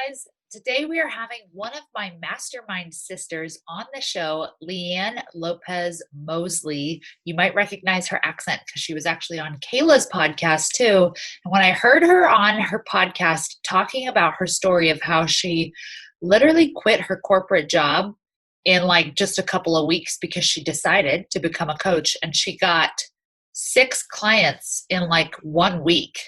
guys. Today we are having one of my mastermind sisters on the show, Leanne Lopez Mosley. You might recognize her accent because she was actually on Kayla's podcast too. And when I heard her on her podcast talking about her story of how she literally quit her corporate job in like just a couple of weeks because she decided to become a coach, and she got 6 clients in like 1 week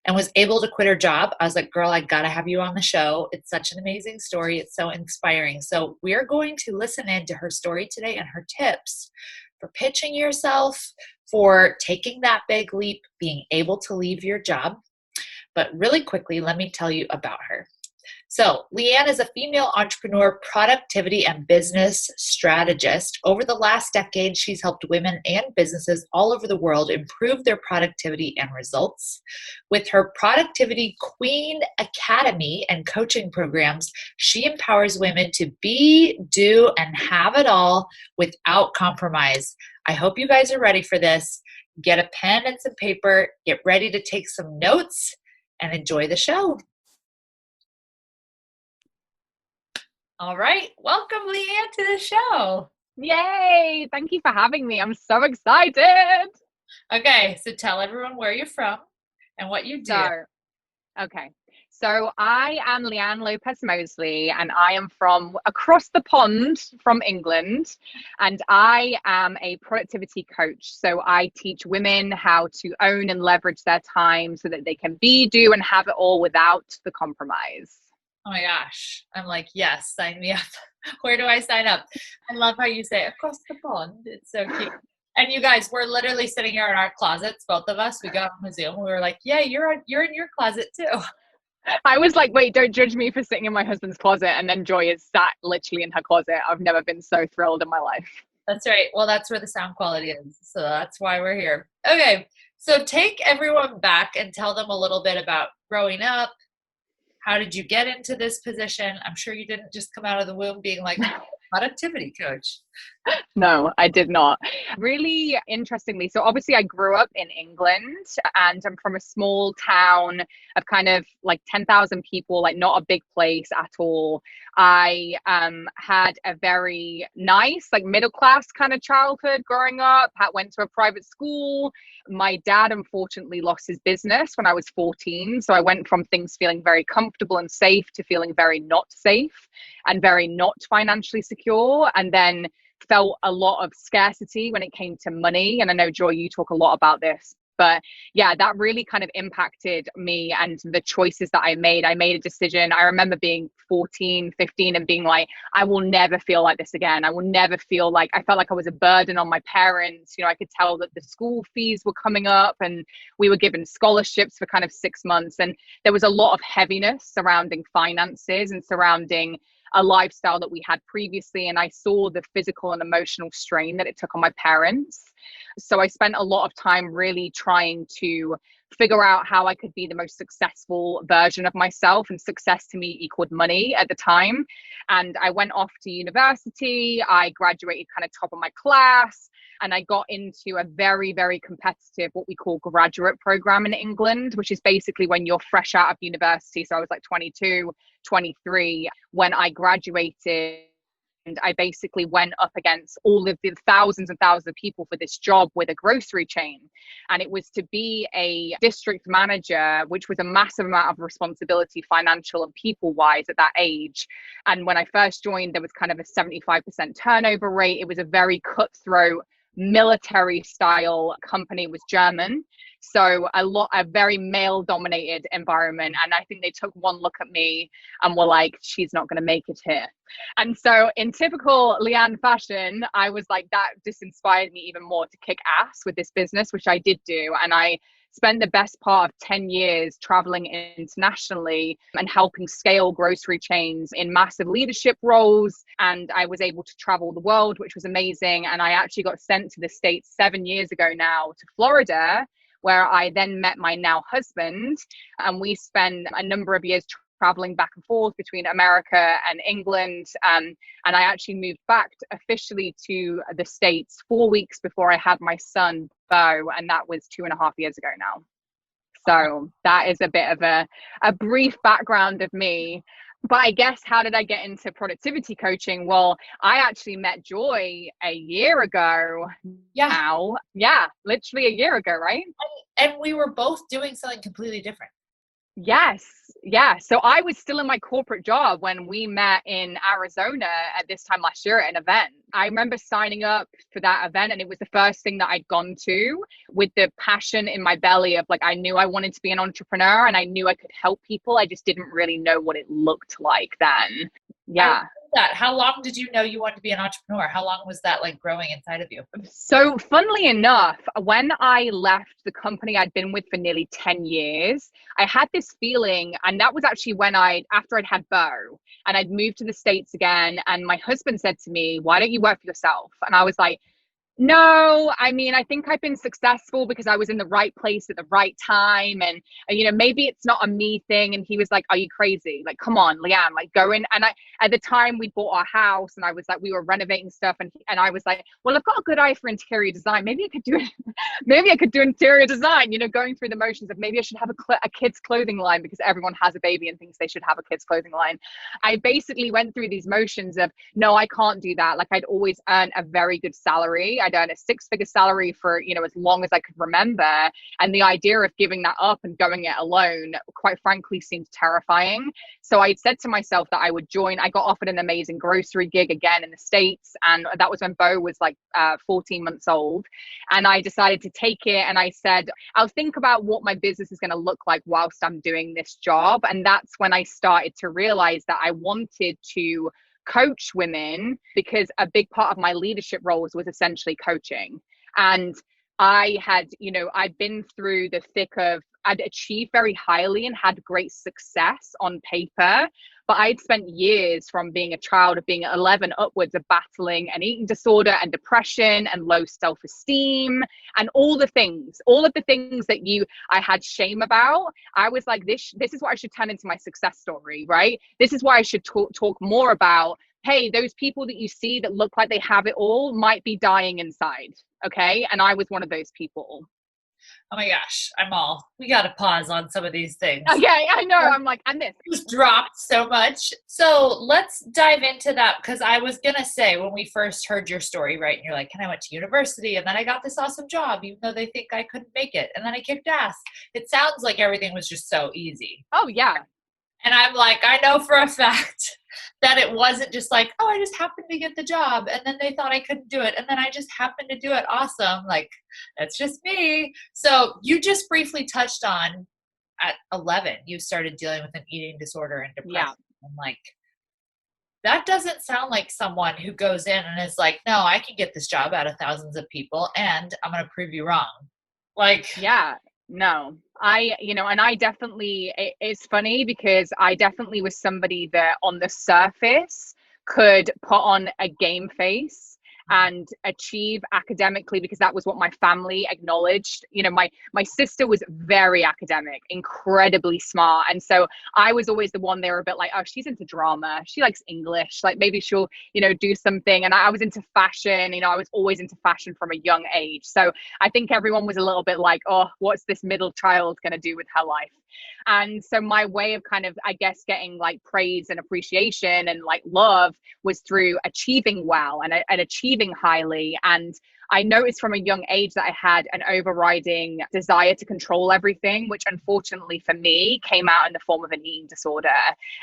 and was able to quit her job. I was like, girl, I gotta have you on the show. It's such an amazing story. It's so inspiring. So we're going to listen in to her story today and her tips for pitching yourself, for taking that big leap, being able to leave your job. But really quickly, let me tell you about her. So Leanne is a female entrepreneur, productivity, and business strategist. Over the last decade, she's helped women and businesses all over the world improve their productivity and results. With her Productivity Queen Academy and coaching programs, she empowers women to be, do, and have it all without compromise. I hope you guys are ready for this. Get a pen and some paper, get ready to take some notes, and enjoy the show. All right. Welcome, Leanne, to the show. Yay! Thank you for having me. I'm so excited. Okay. So tell everyone where you're from and what you do. So I am Leanne Lopez Mosley, and I am from across the pond from England, and I am a productivity coach. So I teach women how to own and leverage their time so that they can be, do, and have it all without the compromise. Oh my gosh. I'm like, yes, sign me up. Where do I sign up? I love how you say across the pond. It's so cute. And you guys, we're literally sitting here in our closets, both of us. We got on the Zoom. We were like, yeah, you're in your closet too. I was like, wait, don't judge me for sitting in my husband's closet. And then Joy is sat literally in her closet. I've never been so thrilled in my life. That's right. Well, that's where the sound quality is. So that's why we're here. Okay. So take everyone back and tell them a little bit about growing up. How did you get into this position? I'm sure you didn't just come out of the womb being like productivity coach. No, I did not. Really interestingly, so obviously I grew up in England, and I'm from a small town of kind of like 10,000 people, like not a big place at all. I had a very nice, like middle class kind of childhood growing up. Went to a private school. My dad unfortunately lost his business when I was 14. So I went from things feeling very comfortable and safe to feeling very not safe and very not financially secure. And then felt a lot of scarcity when it came to money. And I know, Joy, you talk a lot about this. But yeah, that really kind of impacted me and the choices that I made. I made a decision. I remember being 14, 15 and being like, I will never feel like this again. I will never feel like, I felt like I was a burden on my parents. You know, I could tell that the school fees were coming up and we were given scholarships for kind of 6 months. And there was a lot of heaviness surrounding finances and surrounding a lifestyle that we had previously. And I saw the physical and emotional strain that it took on my parents. So I spent a lot of time really trying to figure out how I could be the most successful version of myself, and success to me equaled money at the time. And I went off to university. I graduated kind of top of my class, and I got into a very, very competitive, what we call graduate program in England, which is basically when you're fresh out of university. So I was like 22, 23 when I graduated. And I basically went up against all of the thousands and thousands of people for this job with a grocery chain. And it was to be a district manager, which was a massive amount of responsibility, financial and people wise at that age. And when I first joined, there was kind of a 75% turnover rate. It was a very cutthroat military style company. It was German. So a very male dominated environment. And I think they took one look at me and were like, she's not going to make it here. And so in typical Leanne fashion, I was like, that just inspired me even more to kick ass with this business, which I did do. And I spent the best part of 10 years traveling internationally and helping scale grocery chains in massive leadership roles. And I was able to travel the world, which was amazing. And I actually got sent to the States 7 years ago now to Florida, where I then met my now husband. And we spent a number of years traveling back and forth between America and England. And I actually moved back officially to the States 4 weeks before I had my son, Bo, and that was 2.5 years ago now. So that is a bit of a brief background of me. But I guess, how did I get into productivity coaching? Well, I actually met Joy a year ago Yeah. now. Yeah, literally a year ago, right? And we were both doing something completely different. Yes. Yeah. So I was still in my corporate job when we met in Arizona at this time last year at an event. I remember signing up for that event, and it was the first thing that I'd gone to with the passion in my belly of like, I knew I wanted to be an entrepreneur and I knew I could help people. I just didn't really know what it looked like then. I Yeah. love that. How long did you know you wanted to be an entrepreneur? How long was that like growing inside of you? So, funnily enough, when I left the company I'd been with for nearly 10 years, I had this feeling, and that was actually when after I'd had Bo and I'd moved to the States again. And my husband said to me, "Why don't you work for yourself?" And I was like, no, I mean, I think I've been successful because I was in the right place at the right time. And, maybe it's not a me thing. And he was like, are you crazy? Like, come on, Leanne, like go in. And at the time we bought our house and I was like, we were renovating stuff. And I was like, well, I've got a good eye for interior design. Maybe I could do it. Maybe I could do interior design, going through the motions of maybe I should have a kid's clothing line because everyone has a baby and thinks they should have a kid's clothing line. I basically went through these motions of, no, I can't do that. Like I'd always earned a very good salary. I'd earned a six-figure salary for, as long as I could remember. And the idea of giving that up and going it alone, quite frankly, seemed terrifying. So I said to myself that I would join. I got offered an amazing grocery gig again in the States. And that was when Bo was like 14 months old. And I decided to take it. And I said, I'll think about what my business is going to look like whilst I'm doing this job. And that's when I started to realize that I wanted to coach women because a big part of my leadership roles was essentially coaching. And I'd been through the thick of, I'd achieved very highly and had great success on paper, but I'd spent years from being a child of being 11 upwards of battling an eating disorder and depression and low self-esteem and all of the things that I had shame about. I was like, this is what I should turn into my success story, right? This is why I should talk more about, hey, those people that you see that look like they have it all might be dying inside. Okay. And I was one of those people. Oh my gosh, we got to pause on some of these things. Okay, I know. I'm like, and this just dropped so much. So let's dive into that because I was going to say when we first heard your story, right? And you're like, and I went to university and then I got this awesome job, even though they think I couldn't make it. And then I kicked ass. It sounds like everything was just so easy. Oh, yeah. And I'm like, I know for a fact that it wasn't just like, oh, I just happened to get the job. And then they thought I couldn't do it. And then I just happened to do it. Awesome. Like, that's just me. So you just briefly touched on at 11, you started dealing with an eating disorder and depression. Yeah. And like, that doesn't sound like someone who goes in and is like, no, I can get this job out of thousands of people and I'm going to prove you wrong. Like, yeah. No, and I definitely, it's funny because I definitely was somebody that on the surface could put on a game face and achieve academically because that was what my family acknowledged. My sister was very academic, incredibly smart. And so I was always the one they were a bit like, oh, she's into drama. She likes English. Like maybe she'll, do something. And I was into fashion. I was always into fashion from a young age. So I think everyone was a little bit like, oh, what's this middle child going to do with her life? And so my way of kind of, I guess, getting like praise and appreciation and like love was through achieving well and achieving highly. And I noticed from a young age that I had an overriding desire to control everything, which unfortunately for me came out in the form of an eating disorder.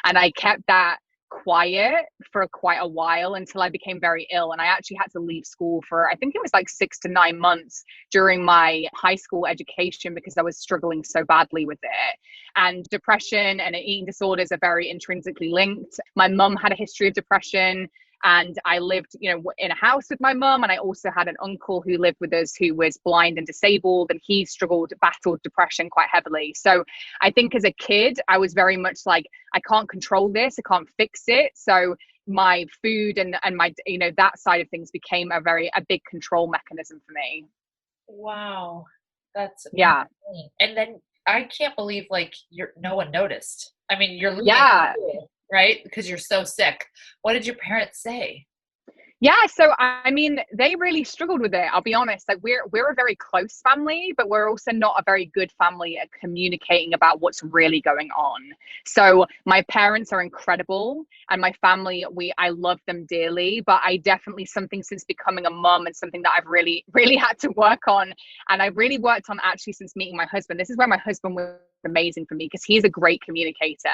And I kept that quiet for quite a while until I became very ill. And I actually had to leave school for, I think it was like 6 to 9 months during my high school education because I was struggling so badly with it. And depression and eating disorders are very intrinsically linked. My mum had a history of depression. And I lived, in a house with my mum. And I also had an uncle who lived with us who was blind and disabled. And he battled depression quite heavily. So I think as a kid, I was very much like, I can't control this. I can't fix it. So my food and my, that side of things became a big control mechanism for me. Wow. That's yeah. Insane. And then I can't believe like no one noticed. I mean, you're losing yeah. School, right? Because you're so sick. What did your parents say? Yeah, so I mean, they really struggled with it. I'll be honest. Like we're a very close family, but we're also not a very good family at communicating about what's really going on. So my parents are incredible, and my family, I love them dearly. But I definitely something since becoming a mum and something that I've really really had to work on, and I really worked on actually since meeting my husband. This is where my husband was amazing for me because he's a great communicator,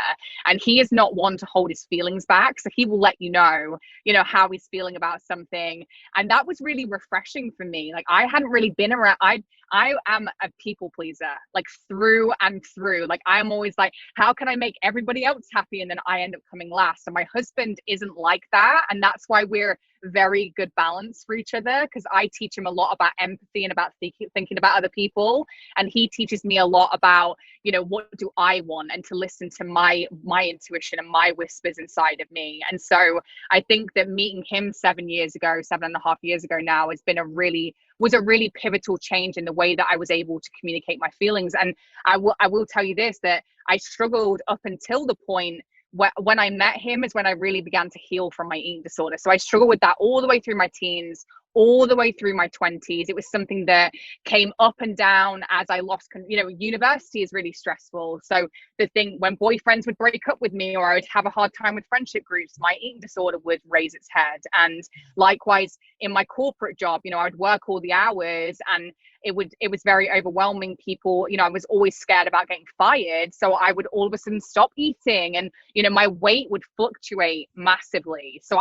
and he is not one to hold his feelings back. So he will let you know how he's feeling about something, and that was really refreshing for me. Like I hadn't really been around. I am a people pleaser, like through and through. Like I'm always like, how can I make everybody else happy, and then I end up coming last. And my husband isn't like that, and that's why we're very good balance for each other, because I teach him a lot about empathy and about thinking about other people, and he teaches me a lot about, you know, what do I want, and to listen to my intuition and my whispers inside of me. And so I think that meeting him 7 years ago, 7.5 years ago now, has been was a really pivotal change in the way that I was able to communicate my feelings. And I will tell you this, that I struggled up until the point when I met him is when I really began to heal from my eating disorder. So I struggled with that all the way through my teens, all the way through my 20s. It was something that came up and down as I lost, you know, university is really stressful. So the thing, when boyfriends would break up with me, or I would have a hard time with friendship groups, my eating disorder would raise its head. And likewise in my corporate job, you know, I'd work all the hours, and it was very overwhelming. People, you know, I was always scared about getting fired, so I would all of a sudden stop eating, and you know, my weight would fluctuate massively. So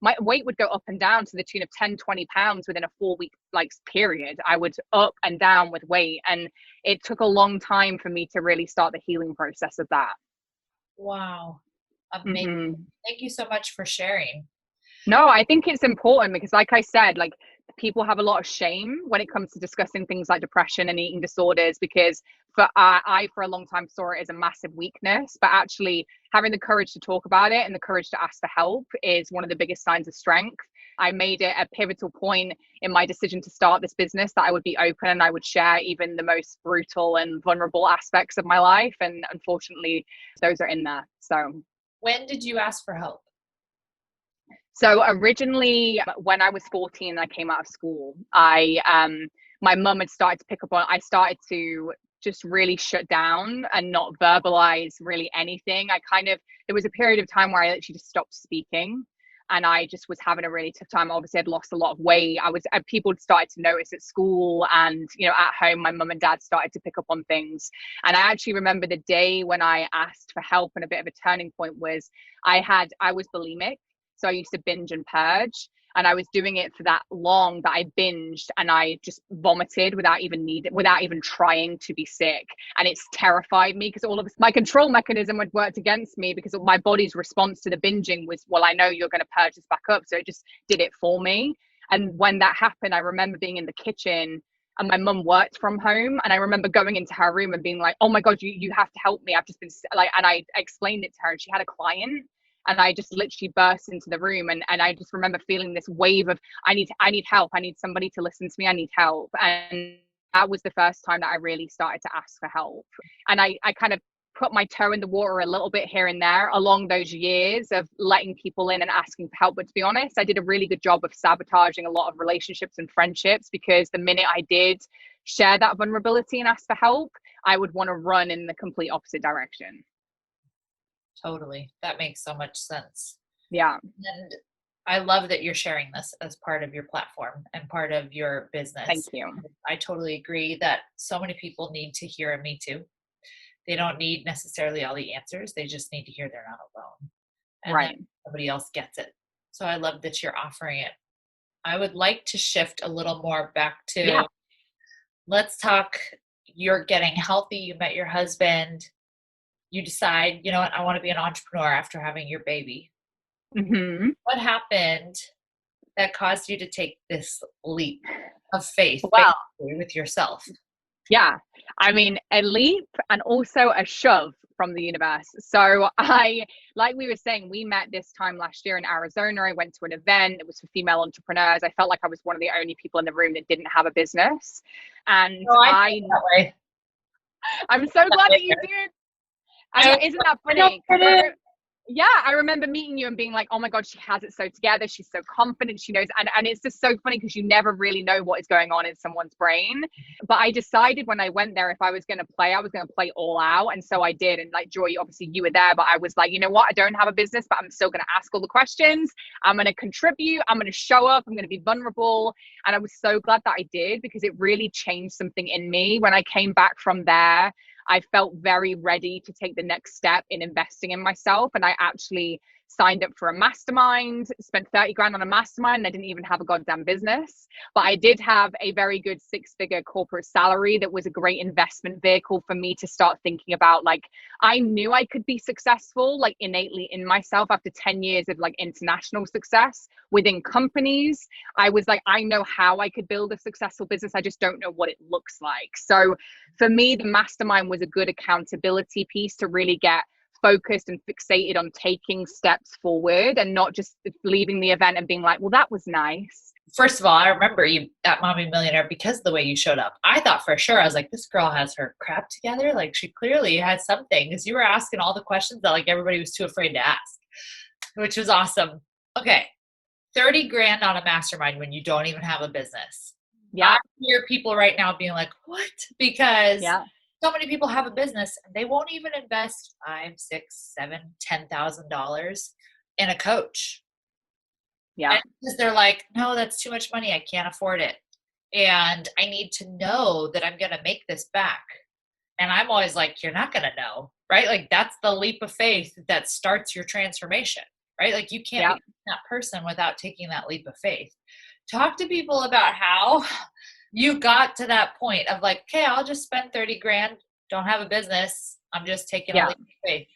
my weight would go up and down to the tune of 10-20 pounds within a 4 week like period. I would up and down with weight, and it took a long time for me to really start the healing process of that. Wow. Amazing. Hmm. Thank you so much for sharing. No, I think it's important because, like I said, like people have a lot of shame when it comes to discussing things like depression and eating disorders, because I for a long time saw it as a massive weakness. But actually, having the courage to talk about it and the courage to ask for help is one of the biggest signs of strength. I made it a pivotal point in my decision to start this business that I would be open and I would share even the most brutal and vulnerable aspects of my life. And unfortunately, those are in there. When did you ask for help? So originally, when I was 14, I came out of school. My mum had started to pick up on. I started to just really shut down and not verbalize really anything. There was a period of time where I literally just stopped speaking, and I just was having a really tough time. Obviously, I'd lost a lot of weight. People had started to notice at school, and you know, at home, my mum and dad started to pick up on things. And I actually remember the day when I asked for help, and a bit of a turning point was I was bulimic. So I used to binge and purge, and I was doing it for that long that I binged and I just vomited without even trying to be sick. And it's terrified me because all of my control mechanism had worked against me, because my body's response to the binging was, well, I know you're going to purge this back up. So it just did it for me. And when that happened, I remember being in the kitchen, and my mum worked from home, and I remember going into her room and being like, oh my God, you have to help me. I've just been like, and I explained it to her, and she had a client. And I just literally burst into the room, and I just remember feeling this wave of I need help. I need somebody to listen to me. I need help. And that was the first time that I really started to ask for help. And I kind of put my toe in the water a little bit here and there along those years of letting people in and asking for help. But to be honest, I did a really good job of sabotaging a lot of relationships and friendships, because the minute I did share that vulnerability and ask for help, I would want to run in the complete opposite direction. Totally. That makes so much sense. Yeah. And I love that you're sharing this as part of your platform and part of your business. Thank you. I totally agree that so many people need to hear a Me Too. They don't need necessarily all the answers. They just need to hear they're not alone. And right. Somebody else gets it. So I love that you're offering it. I would like to shift a little more back to, let's talk, you're getting healthy. You met your husband. You decide, you know what, I want to be an entrepreneur after having your baby. Mm-hmm. What happened that caused you to take this leap of faith with yourself? Yeah. I mean, a leap and also a shove from the universe. So like we were saying, we met this time last year in Arizona. I went to an event. It was for female entrepreneurs. I felt like I was one of the only people in the room that didn't have a business. And I'm so glad that you did. Isn't that funny? Yeah, I remember meeting you and being like, oh my God, she has it so together. She's so confident. She knows. And it's just so funny because you never really know what is going on in someone's brain. But I decided when I went there, if I was going to play, I was going to play all out. And so I did. And like, Joy, obviously you were there, but I was like, you know what? I don't have a business, but I'm still going to ask all the questions. I'm going to contribute. I'm going to show up. I'm going to be vulnerable. And I was so glad that I did, because it really changed something in me. When I came back from there, I felt very ready to take the next step in investing in myself. And I actually signed up for a mastermind, spent 30 grand on a mastermind. And I didn't even have a goddamn business, but I did have a very good 6-figure corporate salary that was a great investment vehicle for me to start thinking about. Like, I knew I could be successful, like innately in myself, after 10 years of like international success within companies. I was like, I know how I could build a successful business. I just don't know what it looks like. So for me, the mastermind was a good accountability piece to really get focused and fixated on taking steps forward and not just leaving the event and being like, well, that was nice. First of all, I remember you at Mommy Millionaire because of the way you showed up. I thought for sure, I was like, this girl has her crap together. Like, she clearly had something, because you were asking all the questions that like everybody was too afraid to ask, which was awesome. Okay. 30 grand on a mastermind when you don't even have a business. Yeah. I hear people right now being like, what? Because Yeah. so many people have a business and they won't even invest $5, $6, $7, $10,000 in a coach. Yeah. And because they're like, no, that's too much money. I can't afford it. And I need to know that I'm going to make this back. And I'm always like, you're not going to know, right? Like, that's the leap of faith that starts your transformation, right? Like, you can't become that person without taking that leap of faith. Talk to people about how you got to that point of like, okay, I'll just spend 30 grand. Don't have a business. I'm just taking a leap of faith.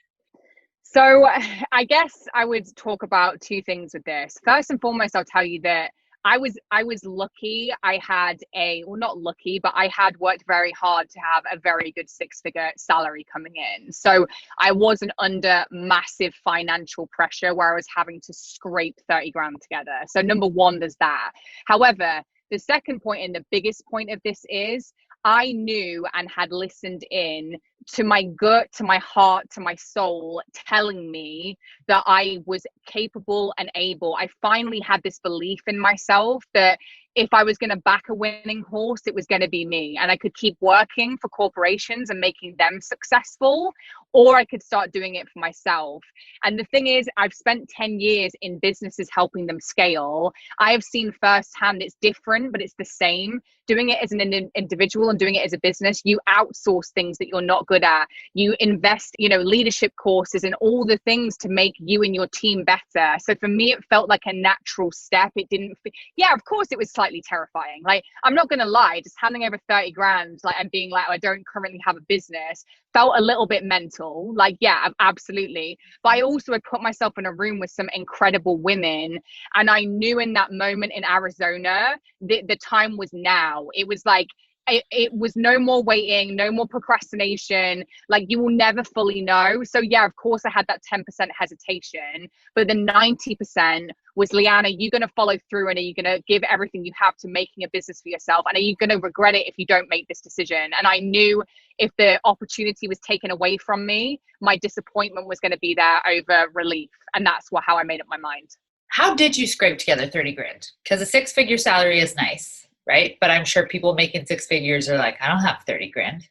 So I guess I would talk about two things with this. First and foremost, I'll tell you that I was lucky. I had not lucky, but I had worked very hard to have a very good 6-figure salary coming in. So I wasn't under massive financial pressure where I was having to scrape 30 grand together. So number one, there's that. However, the second point and the biggest point of this is I knew and had listened in to my gut, to my heart, to my soul, telling me that I was capable and able. I finally had this belief in myself that if I was going to back a winning horse, it was going to be me. And I could keep working for corporations and making them successful, or I could start doing it for myself. And the thing is, I've spent 10 years in businesses helping them scale. I have seen firsthand it's different, but it's the same. Doing it as an individual and doing it as a business, you outsource things that you're not good at. You invest, leadership courses and all the things to make you and your team better. So for me, it felt like a natural step. It didn't, yeah, of course it was slightly terrifying. Like, I'm not going to lie, just handing over 30 grand, like, and being like, oh, I don't currently have a business, felt a little bit mental. Like, yeah, absolutely. But I also had put myself in a room with some incredible women. And I knew in that moment in Arizona, the time was now. It was like, it was no more waiting, no more procrastination. Like, you will never fully know. So yeah, of course I had that 10% hesitation, but the 90% was, Leanne, are you going to follow through, and are you going to give everything you have to making a business for yourself? And are you going to regret it if you don't make this decision? And I knew if the opportunity was taken away from me, my disappointment was going to be there over relief. And that's how I made up my mind. How did you scrape together 30 grand? Because a 6-figure salary is nice, right? But I'm sure people making 6 figures are like, I don't have 30 grand.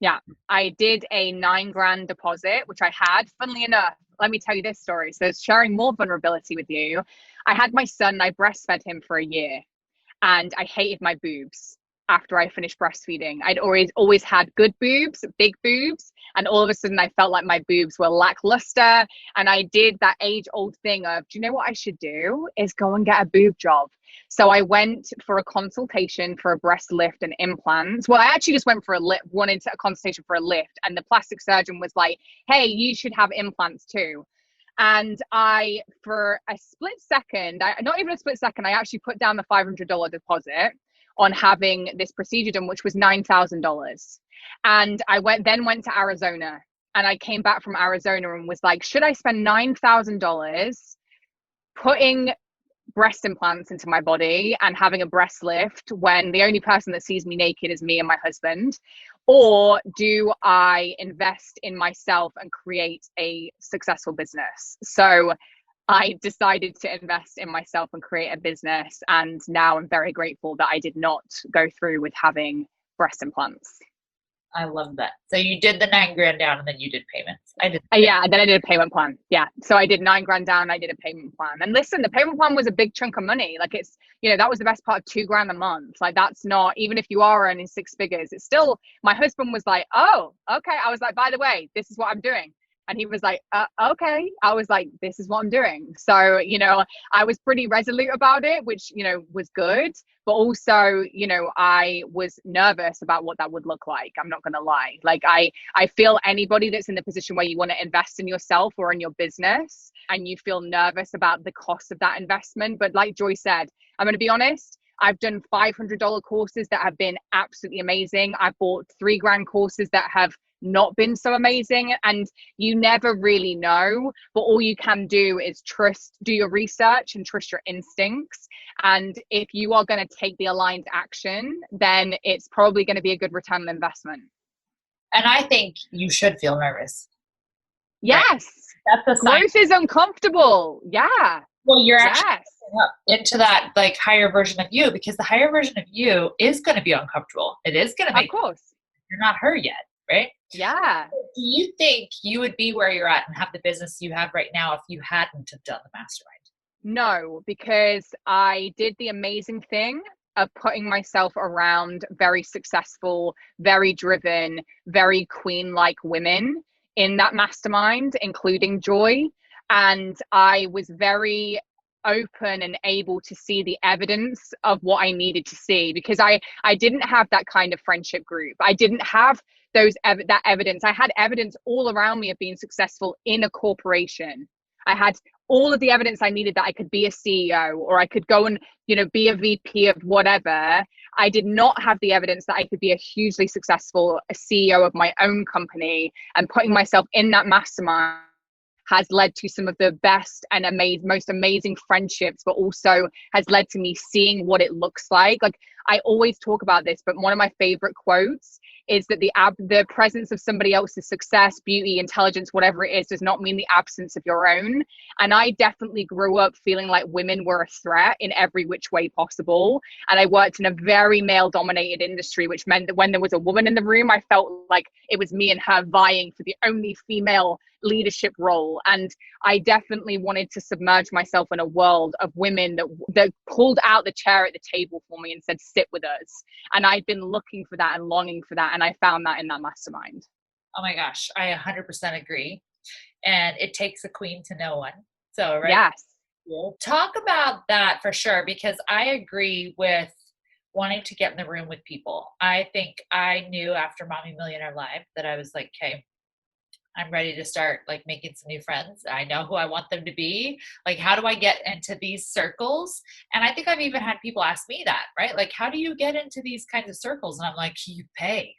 Yeah, I did a 9 grand deposit, which I had. Funnily enough, let me tell you this story. So sharing more vulnerability with you, I had my son, I breastfed him for a year, and I hated my boobs after I finished breastfeeding. I'd always had good boobs, big boobs, and all of a sudden I felt like my boobs were lackluster. And I did that age-old thing of, do you know what I should do? Is go and get a boob job. So I went for a consultation for a breast lift and implants. Well, I actually just went for wanted a consultation for a lift, and the plastic surgeon was like, hey, you should have implants too. And I, for a split second, not even a split second, I actually put down the $500 deposit on having this procedure done, which was $9,000. And I went to Arizona, and I came back from Arizona and was like, should I spend $9,000 putting breast implants into my body and having a breast lift when the only person that sees me naked is me and my husband? or do I invest in myself and create a successful business? So I decided to invest in myself and create a business. And now I'm very grateful that I did not go through with having breast implants. I love that. So you did the 9 grand down and then you did payments. I did. Yeah, and then I did a payment plan. Yeah. So I did 9 grand down, I did a payment plan. And listen, the payment plan was a big chunk of money. Like it's, that was the best part of 2 grand a month. Like that's not, even if you are earning 6 figures, it's still, my husband was like, oh, okay. I was like, by the way, this is what I'm doing. And he was like, okay. I was like, this is what I'm doing. So, I was pretty resolute about it, which, was good. But also, I was nervous about what that would look like. I'm not going to lie. Like I feel anybody that's in the position where you want to invest in yourself or in your business and you feel nervous about the cost of that investment. But like Joy said, I'm going to be honest. I've done $500 courses that have been absolutely amazing. I've bought 3 grand courses that have not been so amazing, and you never really know, but all you can do is do your research and trust your instincts. And if you are going to take the aligned action, then it's probably going to be a good return on investment. And I think you should feel nervous. Yes. Right? That's a sign. Growth is uncomfortable. Yeah. Well, you're actually up into that like higher version of you, because the higher version of you is going to be uncomfortable. It is going to make, of course, you're not her yet. Right? Yeah. Do you think you would be where you're at and have the business you have right now if you hadn't have done the mastermind? No, because I did the amazing thing of putting myself around very successful, very driven, very queen-like women in that mastermind, including Joy. And I was very open and able to see the evidence of what I needed to see, because I didn't have that kind of friendship group. I didn't have that evidence. I had evidence all around me of being successful in a corporation. I had all of the evidence I needed that I could be a CEO or I could go and, be a VP of whatever. I did not have the evidence that I could be a hugely successful CEO of my own company, and putting myself in that mastermind has led to some of the best and most amazing friendships, but also has led to me seeing what it looks like. Like I always talk about this, but one of my favorite quotes is that the presence of somebody else's success, beauty, intelligence, whatever it is, does not mean the absence of your own. And I definitely grew up feeling like women were a threat in every which way possible. And I worked in a very male-dominated industry, which meant that when there was a woman in the room, I felt like it was me and her vying for the only female leadership role. And I definitely wanted to submerge myself in a world of women that pulled out the chair at the table for me and said, sit with us. And I'd been looking for that and longing for that. And I found that in that mastermind. Oh my gosh, I 100% agree. And it takes a queen to know one. So, right? Yes. We'll talk about that for sure, because I agree with wanting to get in the room with people. I think I knew after Mommy Millionaire Live that I was like, okay, I'm ready to start like making some new friends. I know who I want them to be. Like, how do I get into these circles? And I think I've even had people ask me that, right? Like, how do you get into these kinds of circles? And I'm like, you pay.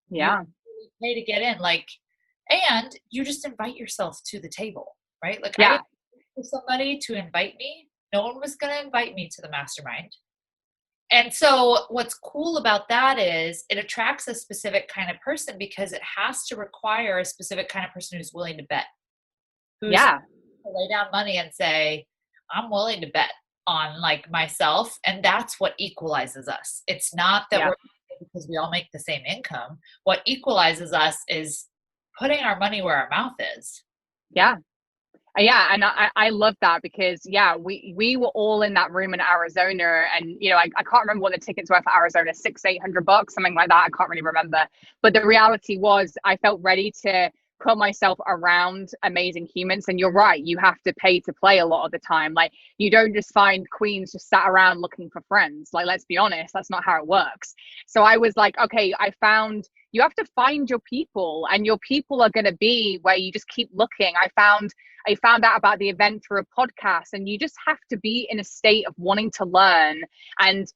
Yeah. You pay to get in. Like, and you just invite yourself to the table, right? Like, yeah. I didn't wait for somebody to invite me. No one was going to invite me to the mastermind. And so what's cool about that is it attracts a specific kind of person, because it has to require a specific kind of person who's willing to bet. Who's to lay down money and say, I'm willing to bet on like myself. And that's what equalizes us. It's not that we're, because we all make the same income. What equalizes us is putting our money where our mouth is. Yeah. Yeah. And I love that, because we were all in that room in Arizona, and I can't remember what the tickets were for Arizona, $600-800, something like that. I can't really remember, but the reality was I felt ready to put myself around amazing humans. And you're right, you have to pay to play a lot of the time. Like, you don't just find queens just sat around looking for friends. Like, let's be honest, that's not how it works. So I was like, okay, you have to find your people, and your people are going to be where you just keep looking. I found out about the event through a podcast, and you just have to be in a state of wanting to learn and,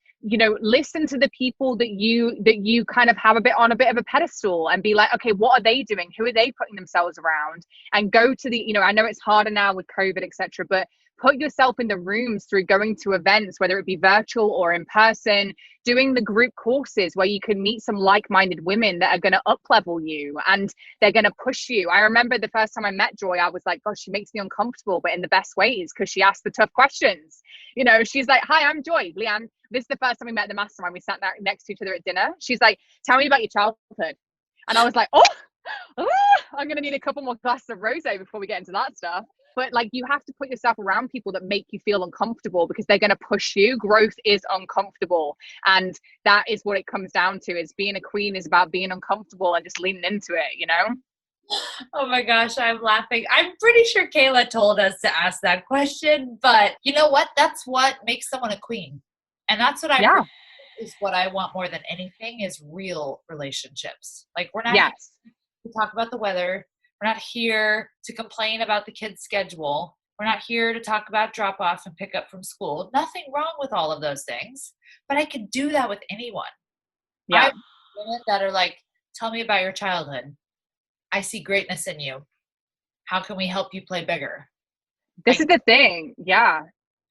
listen to the people that you kind of have on a bit of a pedestal, and be like, okay, what are they doing? Who are they putting themselves around? And go to the, I know it's harder now with COVID, etc., but put yourself in the rooms through going to events, whether it be virtual or in person, doing the group courses where you can meet some like-minded women that are going to up level you and they're going to push you. I remember the first time I met Joy, I was like, gosh, she makes me uncomfortable, but in the best ways, because she asked the tough questions. You know, she's like, hi, I'm Joy. Leanne, this is the first time we met at the mastermind. We sat next to each other at dinner. She's like, tell me about your childhood. And I was like, I'm going to need a couple more glasses of rosé before we get into that stuff. But like, you have to put yourself around people that make you feel uncomfortable, because they're going to push you. Growth is uncomfortable. And that is what it comes down to, is being a queen is about being uncomfortable and just leaning into it, you know? Oh my gosh, I'm laughing. I'm pretty sure Kayla told us to ask that question, but you know what? That's what makes someone a queen. And that's what is what I want more than anything, is real relationships. Like, we're not here to talk about the weather. We're not here to complain about the kids' schedule. We're not here to talk about drop off and pick up from school. Nothing wrong with all of those things, but I could do that with anyone. I have women that are like, tell me about your childhood. I see greatness in you. How can we help you play bigger? This is the thing. Yeah.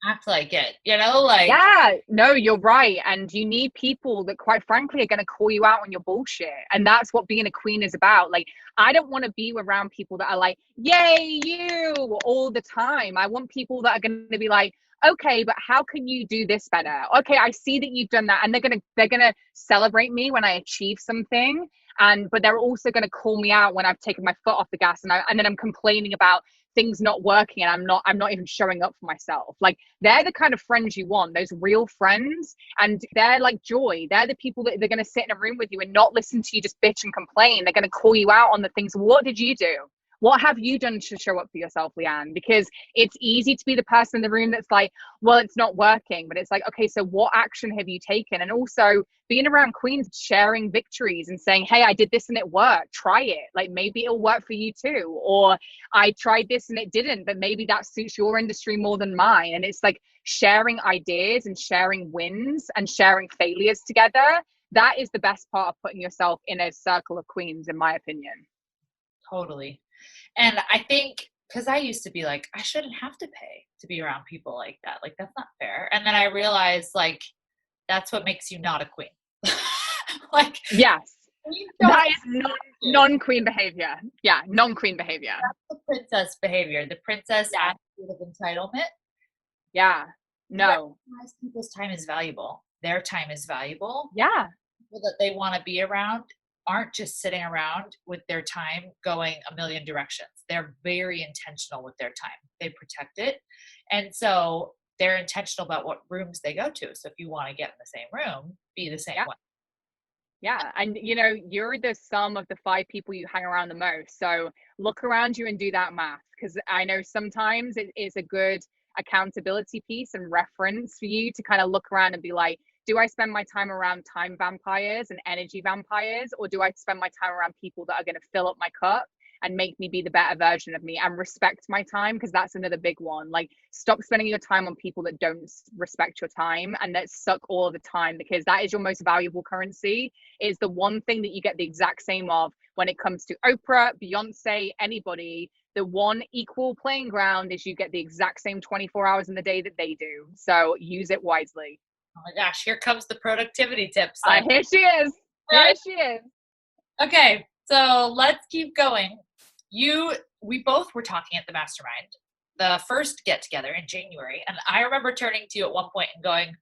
Act like it, you know, like. Yeah, no, you're right. And you need people that, quite frankly, are going to call you out on your bullshit. And that's what being a queen is about. Like, I don't want to be around people that are like, yay, you, all the time. I want people that are going to be like, okay, but how can you do this better? Okay, I see that you've done that. And they're gonna celebrate me when I achieve something. But they're also going to call me out when I've taken my foot off the gas, and then I'm complaining about things not working, and I'm not even showing up for myself. Like, they're the kind of friends you want, those real friends. And they're like Joy. They're the people that they're going to sit in a room with you and not listen to you just bitch and complain. They're going to call you out on the things. What did you do? What have you done to show up for yourself, Leanne? Because it's easy to be the person in the room that's like, well, it's not working. But it's like, okay, so what action have you taken? And also being around queens, sharing victories and saying, hey, I did this and it worked. Try it. Like, maybe it'll work for you too. Or I tried this and it didn't, but maybe that suits your industry more than mine. And it's like sharing ideas and sharing wins and sharing failures together. That is the best part of putting yourself in a circle of queens, in my opinion. Totally. And I think, because I used to be like, I shouldn't have to pay to be around people like that. Like, that's not fair. And then I realized, like, that's what makes you not a queen. Like, yes, that is non-queen behavior. Yeah, non-queen behavior. That's the princess behavior. The princess attitude of entitlement. Yeah, no. People's time is valuable. Their time is valuable. Yeah. People that they want to be around aren't just sitting around with their time going a million directions. They're very intentional with their time. They protect it. And so they're intentional about what rooms they go to. So if you want to get in the same room, be the same one. Yeah. And you know, you're the sum of the 5 people you hang around the most. So look around you and do that math. Because I know sometimes it is a good accountability piece and reference for you to kind of look around and be like, do I spend my time around time vampires and energy vampires, or do I spend my time around people that are going to fill up my cup and make me be the better version of me and respect my time? Because that's another big one. Like, stop spending your time on people that don't respect your time and that suck all the time, because that is your most valuable currency. It's the one thing that you get the exact same of when it comes to Oprah, Beyonce, anybody. The one equal playing ground is you get the exact same 24 hours in the day that they do. So use it wisely. Oh my gosh, here comes the productivity tips. Here she is. Here she is. Okay, so let's keep going. We both were talking at the mastermind, the first get together in January. And I remember turning to you at one point and going,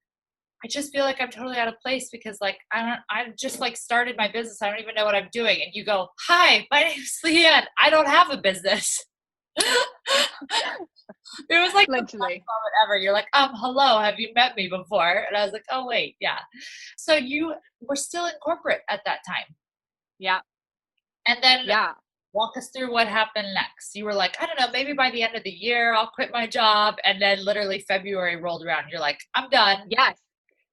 I just feel like I'm totally out of place, because like, I've just like started my business. I don't even know what I'm doing. And you go, hi, my name's Leanne. I don't have a business. It was like literally the best moment ever. You're like, hello, have you met me before? And I was like, oh wait, yeah. So you were still in corporate at that time. Yeah. And then walk us through what happened next. You were like, I don't know, maybe by the end of the year, I'll quit my job. And then literally February rolled around. You're like, I'm done. Yes.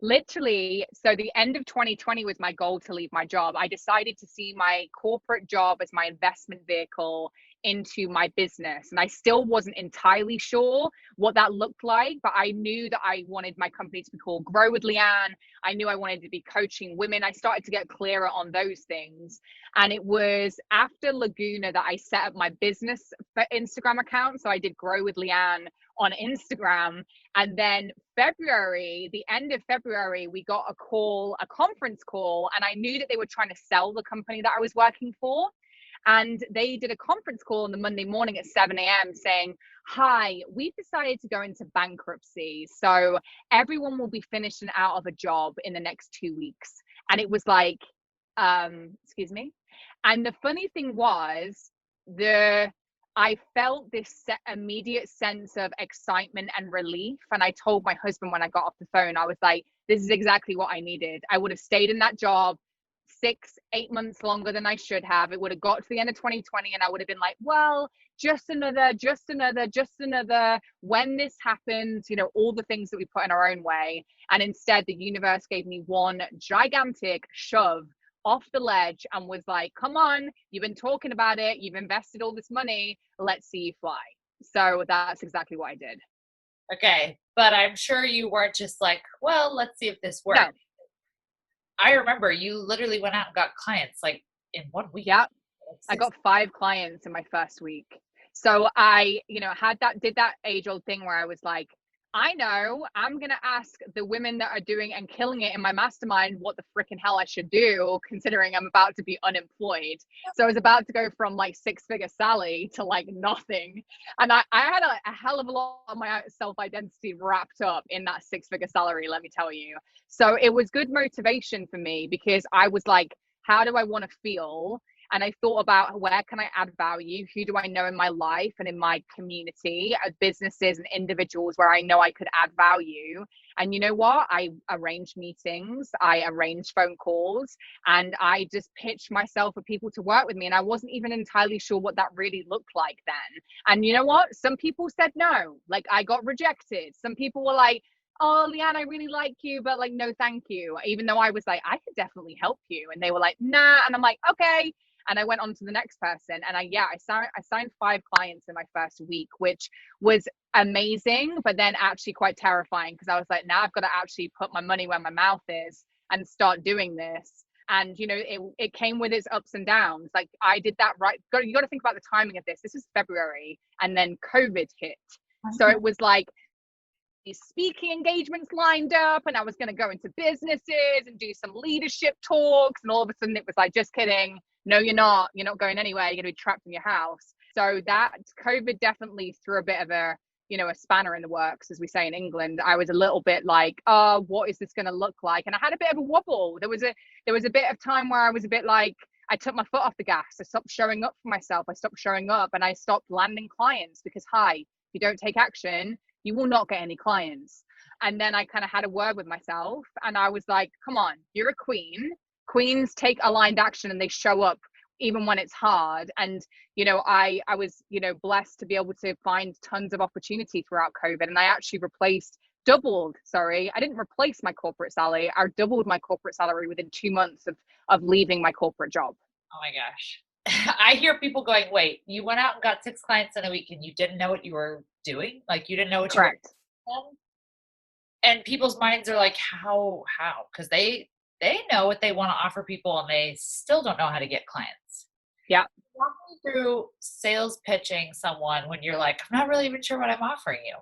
Literally, so the end of 2020 was my goal to leave my job. I decided to see my corporate job as my investment vehicle into my business. And I still wasn't entirely sure what that looked like, but I knew that I wanted my company to be called Grow with Leanne. I knew I wanted to be coaching women. I started to get clearer on those things. And it was after Laguna that I set up my business Instagram account. So I did Grow with Leanne on Instagram. And then February, the end of February, we got a conference call, and I knew that they were trying to sell the company that I was working for. And they did a conference call on the Monday morning at 7 a.m. saying, hi, we've decided to go into bankruptcy. So everyone will be finishing out of a job in the next 2 weeks. And it was like, excuse me. And the funny thing was, I felt this immediate sense of excitement and relief. And I told my husband when I got off the phone, I was like, this is exactly what I needed. I would have stayed in that job 6-8 months longer than I should have. It would have got to the end of 2020 and I would have been like, well, just another. When this happens, all the things that we put in our own way. And instead, the universe gave me one gigantic shove off the ledge and was like, come on, you've been talking about it, you've invested all this money, let's see you fly. So that's exactly what I did. Okay, but I'm sure you weren't just like, well, let's see if this works. No. I remember you literally went out and got clients like in 1 week. Yeah, I got 5 clients in my first week. So I, did that age-old thing where I was like, I know I'm going to ask the women that are doing and killing it in my mastermind what the freaking hell I should do, considering I'm about to be unemployed. So I was about to go from like 6-figure Sally to like nothing. And I had a hell of a lot of my self-identity wrapped up in that 6-figure salary, let me tell you. So it was good motivation for me because I was like, how do I want to feel? And I thought about where can I add value? Who do I know in my life and in my community, businesses and individuals where I know I could add value? And you know what? I arranged meetings, I arranged phone calls, and I just pitched myself for people to work with me. And I wasn't even entirely sure what that really looked like then. And you know what? Some people said no, like I got rejected. Some people were like, oh, Leanne, I really like you, but like, no, thank you. Even though I was like, I could definitely help you. And they were like, nah. And I'm like, okay. And I went on to the next person. And I signed 5 clients in my first week, which was amazing, but then actually quite terrifying because I was like, now I've got to actually put my money where my mouth is and start doing this. And, it came with its ups and downs. Like I did that right. You got to think about the timing of this. This is February and then COVID hit. So it was like, these speaking engagements lined up and I was going to go into businesses and do some leadership talks, and all of a sudden it was like, just kidding, no, you're not going anywhere, you're going to be trapped in your house. So that COVID definitely threw a bit of a spanner in the works, as we say in England. I was a little bit like, oh, what is this going to look like? And I had a bit of a wobble. There was a bit of time where I was a bit like, I took my foot off the gas. I stopped showing up for myself. I stopped showing up and I stopped landing clients because if you don't take action, you will not get any clients. And then I kind of had a word with myself and I was like, come on, you're a queen. Queens take aligned action and they show up even when it's hard. And, I was, blessed to be able to find tons of opportunity throughout COVID. And I actually I didn't replace my corporate salary. I doubled my corporate salary within 2 months of leaving my corporate job. Oh my gosh. I hear people going, wait, you went out and got 6 clients in a week and you didn't know what you were doing? Like you didn't know what Correct. you were doing? And people's minds are like, how? Because they know what they want to offer people and they still don't know how to get clients. Yeah. Walk me through sales pitching someone when you're like, I'm not really even sure what I'm offering you.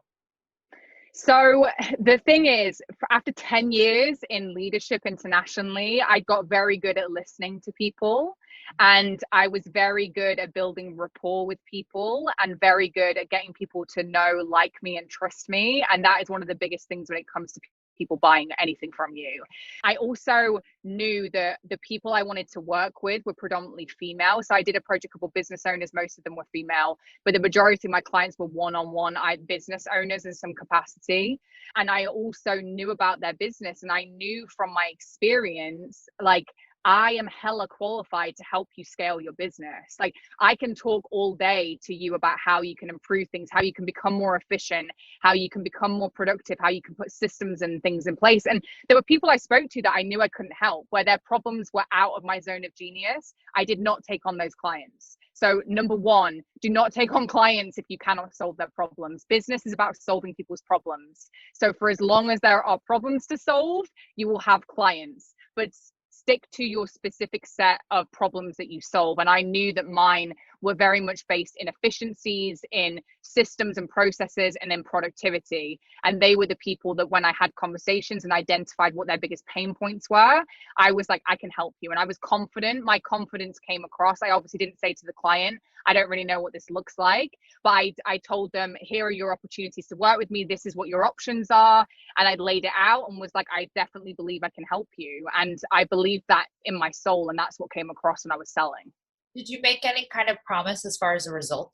So the thing is, after 10 years in leadership internationally, I got very good at listening to people. And I was very good at building rapport with people and very good at getting people to know, like me and trust me. And that is one of the biggest things when it comes to people buying anything from you. I also knew that the people I wanted to work with were predominantly female. So I did approach a couple of business owners. Most of them were female, but the majority of my clients were one-on-one business owners in some capacity. And I also knew about their business. And I knew from my experience, like, I am hella qualified to help you scale your business. Like I can talk all day to you about how you can improve things, how you can become more efficient, how you can become more productive, how you can put systems and things in place. And there were people I spoke to that I knew I couldn't help, where their problems were out of my zone of genius. I did not take on those clients. So number one, do not take on clients if you cannot solve their problems. Business is about solving people's problems. So for as long as there are problems to solve, you will have clients. But stick to your specific set of problems that you solve. And I knew that mine were very much based in efficiencies, in systems and processes and then productivity. And they were the people that when I had conversations and identified what their biggest pain points were, I was like, I can help you. And I was confident. My confidence came across. I obviously didn't say to the client, I don't really know what this looks like, but I told them, here are your opportunities to work with me. This is what your options are. And I laid it out and was like, I definitely believe I can help you. And I believe that in my soul. And that's what came across when I was selling. Did you make any kind of promise as far as a result?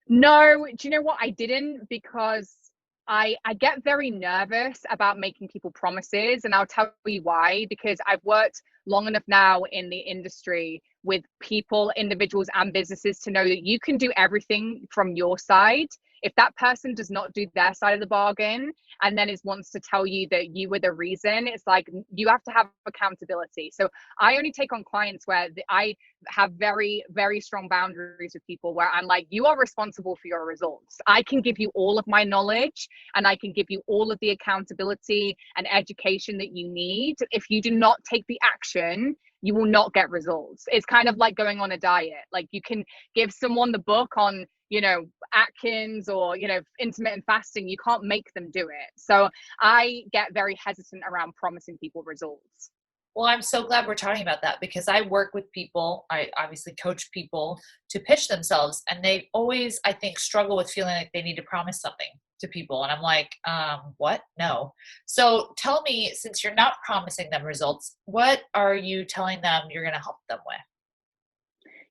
No, do you know what? I didn't, because I get very nervous about making people promises, and I'll tell you why. Because I've worked long enough now in the industry with people, individuals and businesses to know that you can do everything from your side. If that person does not do their side of the bargain and then wants to tell you that you were the reason, it's like you have to have accountability. So I only take on clients where I have very, very strong boundaries with people where I'm like, you are responsible for your results. I can give you all of my knowledge and I can give you all of the accountability and education that you need. If you do not take the action, you will not get results. It's kind of like going on a diet. Like, you can give someone the book on, Atkins or, intermittent fasting. You can't make them do it. So I get very hesitant around promising people results. Well, I'm so glad we're talking about that, because I work with people. I obviously coach people to pitch themselves, and they always, I think, struggle with feeling like they need to promise something to people. And I'm like, what? No. So tell me, since you're not promising them results, what are you telling them you're going to help them with?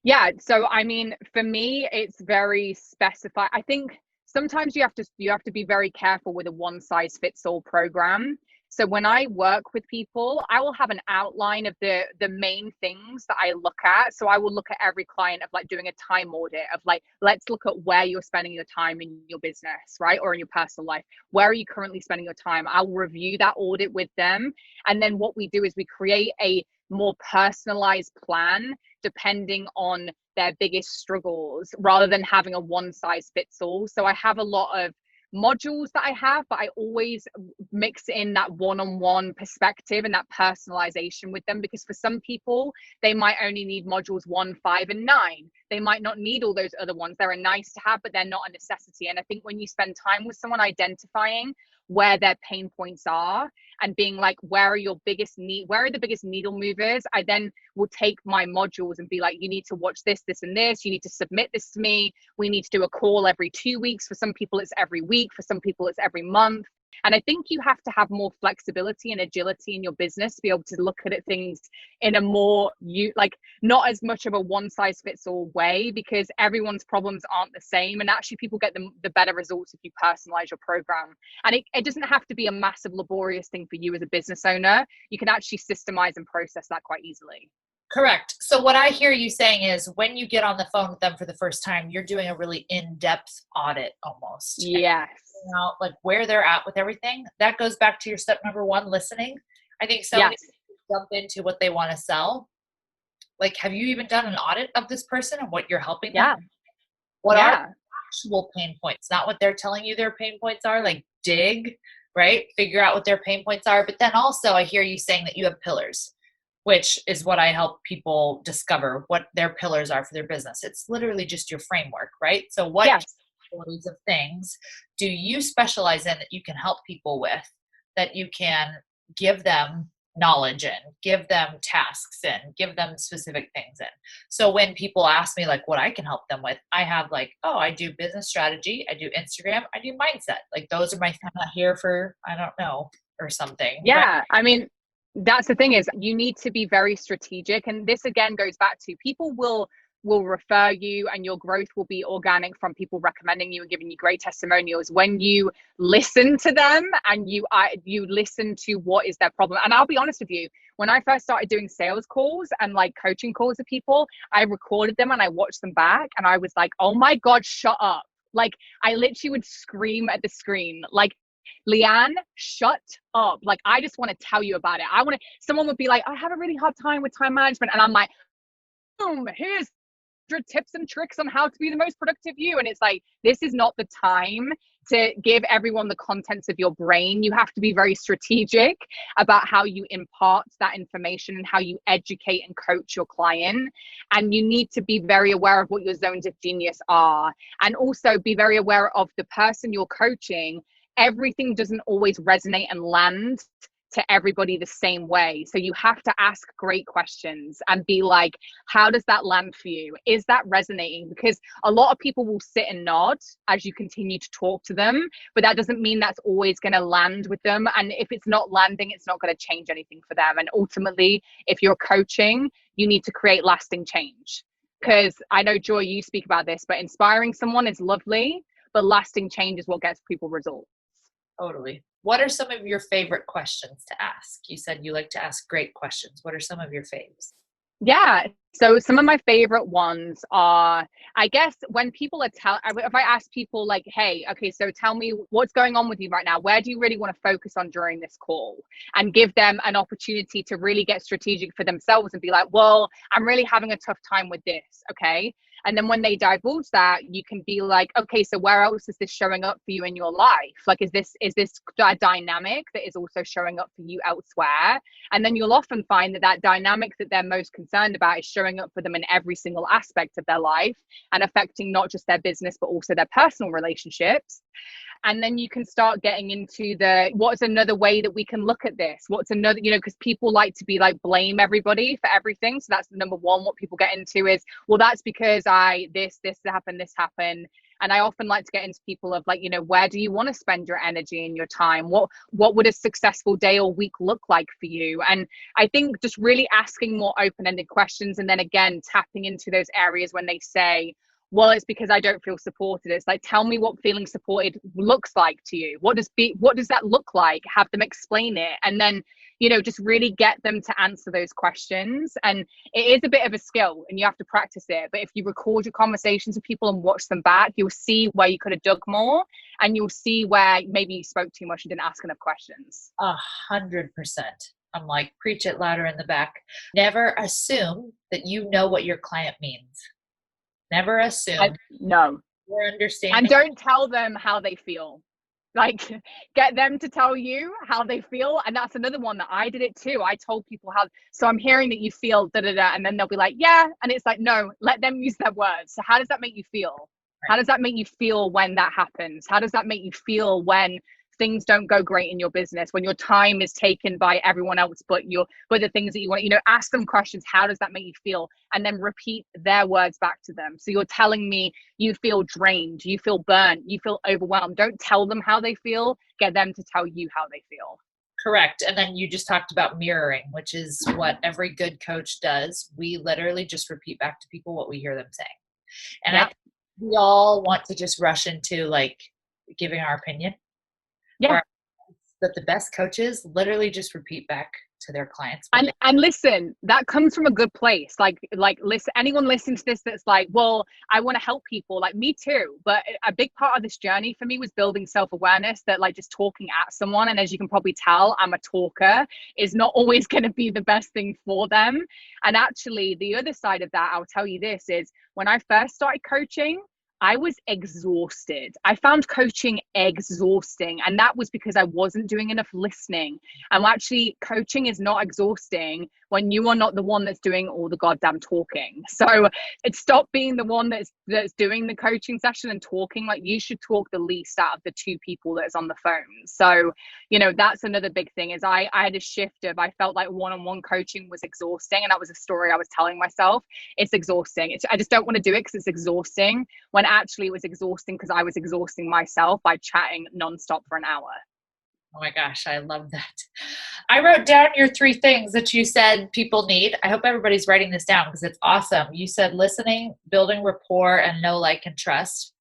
Yeah. So, I mean, for me, it's very specified. I think sometimes you have to be very careful with a one size fits all program. So when I work with people, I will have an outline of the main things that I look at. So I will look at every client of like doing a time audit of like, let's look at where you're spending your time in your business, right? Or in your personal life. Where are you currently spending your time? I'll review that audit with them. And then what we do is we create a more personalized plan depending on their biggest struggles, rather than having a one size fits all. So I have a lot of modules that I have, but I always mix in that one-on-one perspective and that personalization with them, because for some people, they might only need modules 1, 5, and 9. They might not need all those other ones. They're a nice to have, but they're not a necessity. And I think when you spend time with someone identifying where their pain points are and being like, where are the biggest needle movers, I then will take my modules and be like, you need to watch this, this, and this. You need to submit this to me. We need to do a call every 2 weeks. For some people, it's every week. For some people, it's every month. And I think you have to have more flexibility and agility in your business to be able to look at things in a more, not as much of a one size fits all way, because everyone's problems aren't the same. And actually people get the better results if you personalize your program. And it doesn't have to be a massive laborious thing for you as a business owner. You can actually systemize and process that quite easily. Correct. So what I hear you saying is, when you get on the phone with them for the first time, you're doing a really in-depth audit almost. Yes. Out like where they're at with everything. That goes back to your step number 1, listening. I think so many people jump into what they want to sell. Like, have you even done an audit of this person and what you're helping them? What are actual pain points? Not what they're telling you their pain points are. Like, dig, right? Figure out what their pain points are. But then also I hear you saying that you have pillars, which is what I help people discover, what their pillars are for their business. It's literally just your framework, right? So what categories of things do you specialize in that you can help people with, that you can give them knowledge in, give them tasks in, give them specific things in? So when people ask me like what I can help them with, I have like, I do business strategy, I do Instagram, I do mindset. Like, those are my kind of here for, I don't know, or something. Yeah. Right? I mean, that's the thing, is you need to be very strategic. And this again goes back to, people will refer you, and your growth will be organic from people recommending you and giving you great testimonials when you listen to them and you listen to what is their problem. And I'll be honest with you, when I first started doing sales calls and like coaching calls with people, I recorded them and I watched them back, and I was like, oh my God, shut up. Like, I literally would scream at the screen, like, Leanne, shut up. Like, I just want to tell you about it. Someone would be like, I have a really hard time with time management. And I'm like, boom, here's tips and tricks on how to be the most productive you. And it's like, this is not the time to give everyone the contents of your brain. You have to be very strategic about how you impart that information and how you educate and coach your client. And you need to be very aware of what your zones of genius are, and also be very aware of the person you're coaching. Everything doesn't always resonate and land to everybody the same way. So you have to ask great questions and be like, how does that land for you? Is that resonating? Because a lot of people will sit and nod as you continue to talk to them, but that doesn't mean that's always going to land with them. And if it's not landing, it's not going to change anything for them. And ultimately, if you're coaching, you need to create lasting change. Because I know, Joy, you speak about this, but inspiring someone is lovely, but lasting change is what gets people results. Totally. What are some of your favorite questions to ask? You said you like to ask great questions. What are some of your faves? Yeah. So some of my favorite ones are, I guess, when people are if I ask people like, hey, okay, so tell me what's going on with you right now. Where do you really want to focus on during this call? And give them an opportunity to really get strategic for themselves and be like, well, I'm really having a tough time with this. Okay. And then when they divulge that, you can be like, okay, so where else is this showing up for you in your life? Like, is this a dynamic that is also showing up for you elsewhere? And then you'll often find that that dynamic that they're most concerned about is showing up for them in every single aspect of their life and affecting not just their business, but also their personal relationships. And then you can start getting into what's another way that we can look at this? What's another, because people like to be like, blame everybody for everything. So that's number one. What people get into is, well, that's because this happened. And I often like to get into people of like, where do you want to spend your energy and your time? What would a successful day or week look like for you? And I think just really asking more open-ended questions, and then again, tapping into those areas when they say, well, it's because I don't feel supported. It's like, tell me what feeling supported looks like to you. What does that look like? Have them explain it. And then, just really get them to answer those questions. And it is a bit of a skill and you have to practice it. But if you record your conversations with people and watch them back, you'll see where you could have dug more, and you'll see where maybe you spoke too much and didn't ask enough questions. 100%. I'm like, preach it louder in the back. Never assume that you know what your client means. Never assume. No. We're understanding. And don't tell them how they feel. Like, get them to tell you how they feel. And that's another one that I did it too. I told people so I'm hearing that you feel da-da-da. And then they'll be like, yeah. And it's like, no, let them use their words. So how does that make you feel? Right. How does that make you feel when that happens? How does that make you feel when things don't go great in your business, when your time is taken by everyone else but the things that you want? Ask them questions. How does that make you feel? And then repeat their words back to them. So you're telling me you feel drained, you feel burnt, you feel overwhelmed. Don't tell them how they feel. Get them to tell you how they feel. Correct. And then you just talked about mirroring, which is what every good coach does. We literally just repeat back to people what we hear them saying. And I think we all want to just rush into like giving our opinion. Yeah. But the best coaches literally just repeat back to their clients. And listen, that comes from a good place. Like listen, anyone listening to this that's like, well, I want to help people, like me too. But a big part of this journey for me was building self-awareness, that like just talking at someone, and as you can probably tell, I'm a talker, is not always going to be the best thing for them. And actually the other side of that, I'll tell you this, is when I first started coaching, I was exhausted. I found coaching exhausting. And that was because I wasn't doing enough listening. And actually, coaching is not exhausting when you are not the one that's doing all the goddamn talking. So it stopped being the one that's doing the coaching session and talking. Like, you should talk the least out of the two people that's on the phone. So, that's another big thing, is I had a shift of, I felt like one-on-one coaching was exhausting. And that was a story I was telling myself. It's exhausting. I just don't want to do it because it's exhausting, when actually it was exhausting because I was exhausting myself by chatting nonstop for an hour. Oh my gosh, I love that. I wrote down your 3 things that you said people need. I hope everybody's writing this down because it's awesome. You said listening, building rapport, and know, like, and trust.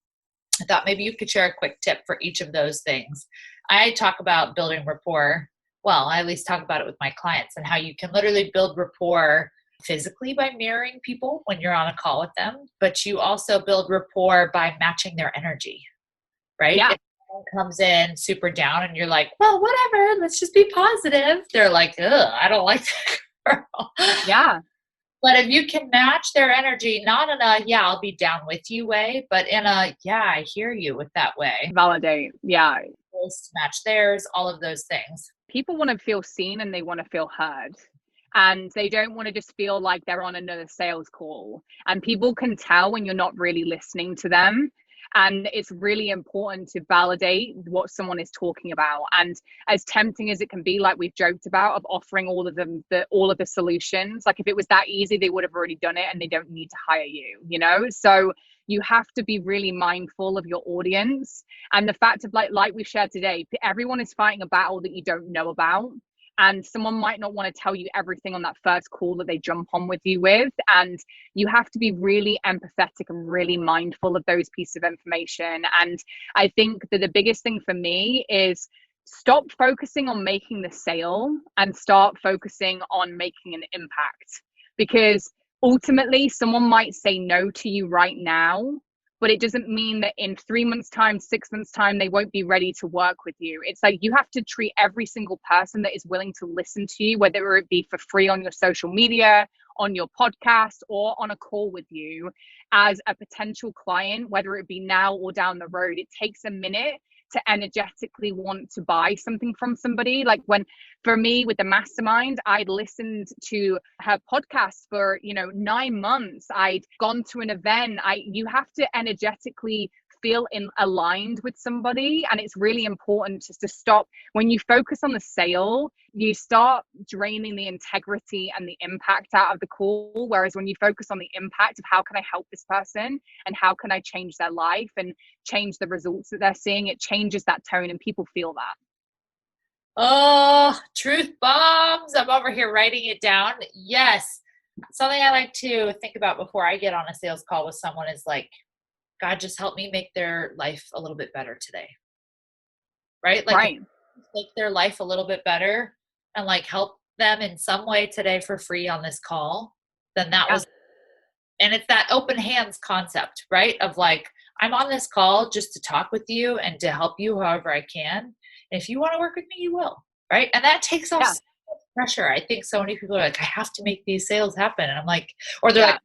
I thought maybe you could share a quick tip for each of those things. I talk about building rapport. Well, I at least talk about it with my clients, and how you can literally build rapport physically by mirroring people when you're on a call with them, but you also build rapport by matching their energy, right? Yeah. If someone comes in super down and you're like, well, whatever, let's just be positive. They're like, ugh, I don't like that girl. Yeah. But if you can match their energy, not in a, yeah, I'll be down with you way, but in a, yeah, I hear you with that way. Validate. Yeah. To match theirs, all of those things. People want to feel seen and they want to feel heard. And they don't want to just feel like they're on another sales call. And people can tell when you're not really listening to them. And it's really important to validate what someone is talking about. And as tempting as it can be, like we've joked about, of offering all of them, all of the solutions, like if it was that easy, they would have already done it and they don't need to hire you, you know? So you have to be really mindful of your audience. And the fact of like we've shared today, everyone is fighting a battle that you don't know about. And someone might not want to tell you everything on that first call that they jump on with you with. And you have to be really empathetic and really mindful of those pieces of information. And I think that the biggest thing for me is stop focusing on making the sale and start focusing on making an impact. Because ultimately, someone might say no to you right now, but it doesn't mean that in 3 months' time, 6 months' time, they won't be ready to work with you. It's like you have to treat every single person that is willing to listen to you, whether it be for free on your social media, on your podcast, or on a call with you, as a potential client, whether it be now or down the road. It takes a minute to energetically want to buy something from somebody. Like for me with the mastermind, I'd listened to her podcast for 9 months. I'd gone to an event. You have to energetically feel aligned with somebody, and it's really important just to stop. When you focus on the sale, you start draining the integrity and the impact out of the call, whereas when you focus on the impact of how can I help this person and how can I change their life and change the results that they're seeing, it changes that tone and people feel that. Oh, truth bombs. I'm over here writing it down. Yes. Something I like to think about before I get on a sales call with someone is like, God, just help me make their life a little bit better today. Right? Like right. Make their life a little bit better and like help them in some way today for free on this call, then that was, and it's that open hands concept, right? Of like, I'm on this call just to talk with you and to help you however I can. And if you want to work with me, you will. Right. And that takes off so much pressure. I think so many people are like, I have to make these sales happen. And I'm like, or they're like,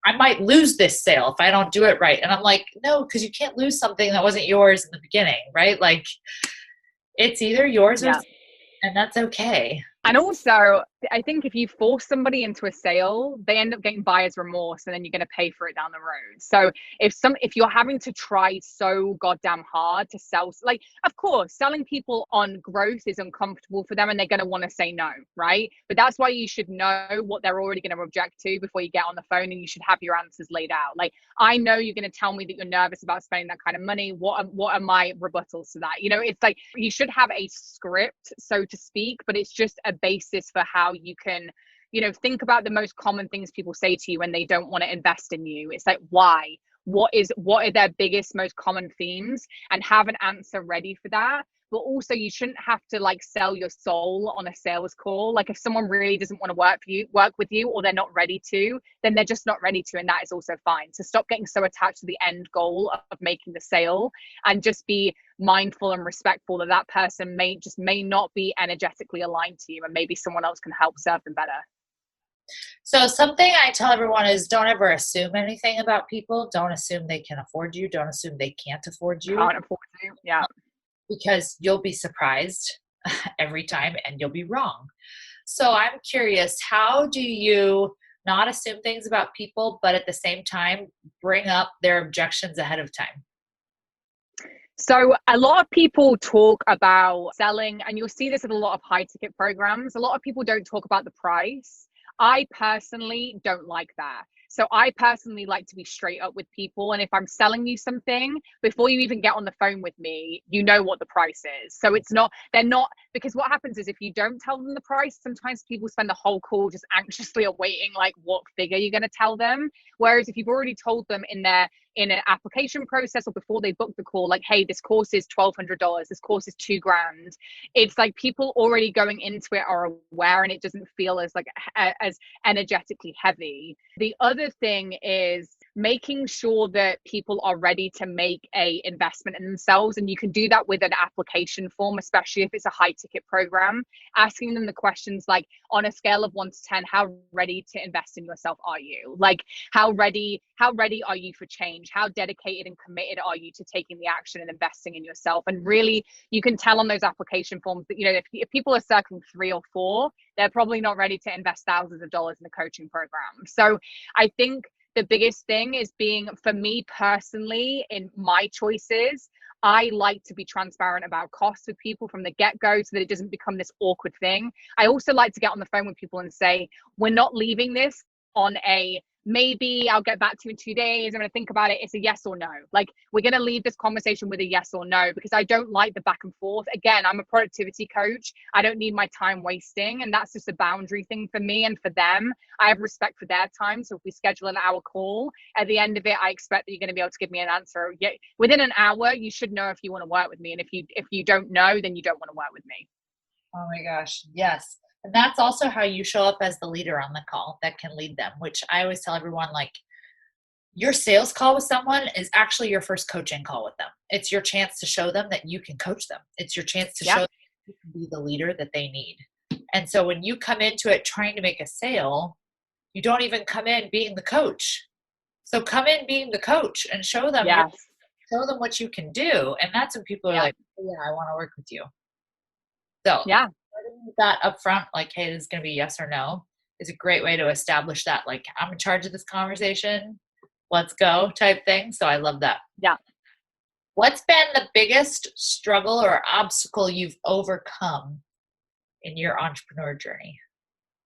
I might lose this sale if I don't do it right. And I'm like, no, because you can't lose something that wasn't yours in the beginning, right? Like it's either yours or, and that's okay. And also, I think if you force somebody into a sale, they end up getting buyer's remorse, and then you're going to pay for it down the road. So if you're having to try so goddamn hard to sell, like, of course, selling people on growth is uncomfortable for them and they're going to want to say no, right? But that's why you should know what they're already going to object to before you get on the phone, and you should have your answers laid out. Like, I know you're going to tell me that you're nervous about spending that kind of money. What are my rebuttals to that? It's like you should have a script, so to speak, but it's just a basis for how you can think about the most common things people say to you when they don't want to invest in you. It's like, why? What are their biggest, most common themes, and have an answer ready for that. But also, you shouldn't have to like sell your soul on a sales call. Like, if someone really doesn't want to work with you, or they're not ready to, then they're just not ready to, and that is also fine. So stop getting so attached to the end goal of making the sale, and just be mindful and respectful that person may not be energetically aligned to you, and maybe someone else can help serve them better. So something I tell everyone is, don't ever assume anything about people. Don't assume they can afford you. Don't assume they can't afford you. Can't afford you. Yeah. Because you'll be surprised every time and you'll be wrong. So I'm curious, how do you not assume things about people, but at the same time bring up their objections ahead of time? So a lot of people talk about selling, and you'll see this in a lot of high ticket programs. A lot of people don't talk about the price. I personally don't like that. So I personally like to be straight up with people. And if I'm selling you something, before you even get on the phone with me, you know what the price is. So because what happens is, if you don't tell them the price, sometimes people spend the whole call just anxiously awaiting like what figure you're going to tell them. Whereas if you've already told them in an application process, or before they book the call, like, hey, this course is $1,200, this course is $2,000. It's like people already going into it are aware, and it doesn't feel as energetically heavy. The other thing is, making sure that people are ready to make a investment in themselves. And you can do that with an application form, especially if it's a high ticket program, asking them the questions like, on a scale of 1 to 10, how ready to invest in yourself are you? Like, how ready are you for change? How dedicated and committed are you to taking the action and investing in yourself? And really, you can tell on those application forms that, if people are circling 3 or 4, they're probably not ready to invest thousands of dollars in a coaching program. So I think the biggest thing is being, for me personally, in my choices, I like to be transparent about costs with people from the get-go so that it doesn't become this awkward thing. I also like to get on the phone with people and say, we're not leaving this on a maybe I'll get back to you in 2 days, I'm going to think about it. It's a yes or no. Like, we're going to leave this conversation with a yes or no, because I don't like the back and forth. Again, I'm a productivity coach. I don't need my time wasting. And that's just a boundary thing for me and for them. I have respect for their time. So if we schedule an hour call, at the end of it, I expect that you're going to be able to give me an answer. Within an hour, you should know if you want to work with me. And if you don't know, then you don't want to work with me. Oh my gosh. Yes. And that's also how you show up as the leader on the call that can lead them, which I always tell everyone, like, your sales call with someone is actually your first coaching call with them. It's your chance to show them that you can coach them. It's your chance to show them you can be the leader that they need. And so when you come into it trying to make a sale, you don't even come in being the coach. So come in being the coach and show them show them what you can do. And that's when people are like, oh, yeah, I want to work with you. So that up front, like, hey, this is going to be yes or no, is a great way to establish that, like, I'm in charge of this conversation, let's go type thing. So I love that. Yeah. What's been the biggest struggle or obstacle you've overcome in your entrepreneur journey?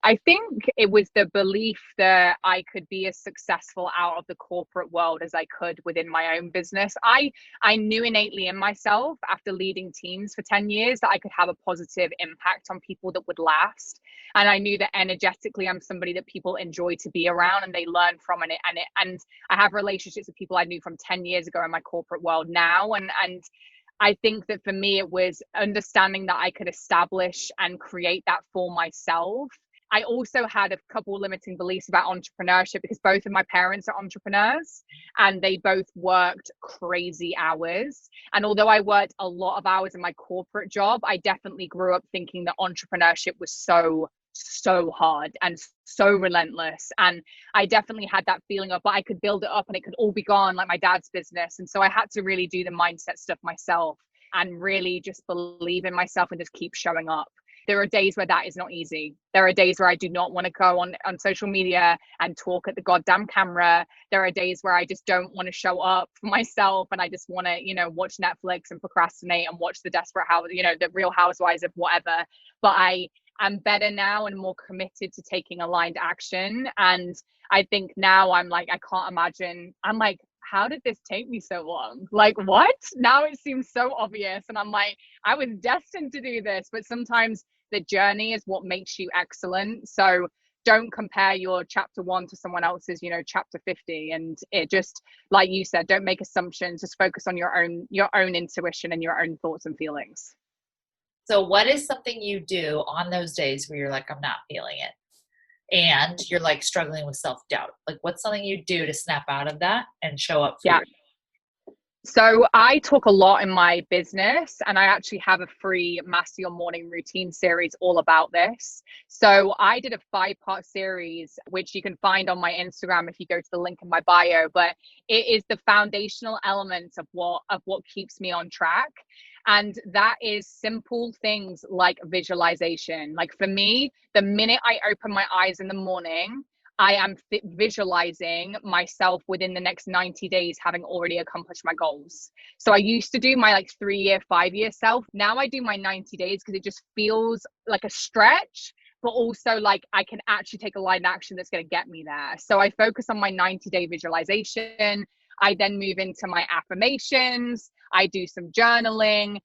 I think it was the belief that I could be as successful out of the corporate world as I could within my own business. I knew innately in myself, after leading teams for 10 years, that I could have a positive impact on people that would last. And I knew that energetically, I'm somebody that people enjoy to be around and they learn from. And I have relationships with people I knew from 10 years ago in my corporate world now. And I think that for me, it was understanding that I could establish and create that for myself. I also had a couple limiting beliefs about entrepreneurship because both of my parents are entrepreneurs and they both worked crazy hours. And although I worked a lot of hours in my corporate job, I definitely grew up thinking that entrepreneurship was so hard and so relentless. And I definitely had that feeling of, but I could build it up and it could all be gone like my dad's business. And so I had to really do the mindset stuff myself and really just believe in myself and just keep showing up. There are days where that is not easy. There are days where I do not want to go on social media and talk at the goddamn camera. There are days where I just don't want to show up for myself and I just want to, watch Netflix and procrastinate and watch the the Real Housewives of whatever. But I'm better now and more committed to taking aligned action. And I think now I'm like, I can't imagine. I'm like, how did this take me so long? Like, what? Now it seems so obvious. And I'm like, I was destined to do this. But sometimes the journey is what makes you excellent. So don't compare your chapter 1 to someone else's, chapter 50. And it just, like you said, don't make assumptions. Just focus on your own intuition and your own thoughts and feelings. So what is something you do on those days where you're like, I'm not feeling it? And you're like struggling with self-doubt? Like, what's something you do to snap out of that and show up for yourself? So I talk a lot in my business and I actually have a free Master Your Morning Routine series all about this. So I did a 5-part series, which you can find on my Instagram if you go to the link in my bio, but it is the foundational elements of what keeps me on track. And that is simple things like visualization. Like for me, the minute I open my eyes in the morning, I am visualizing myself within the next 90 days having already accomplished my goals. So I used to do my 3-year, 5-year self. Now I do my 90 days because it just feels like a stretch, but also like I can actually take aligned action that's going to get me there. So I focus on my 90-day visualization. I then move into my affirmations. I do some journaling.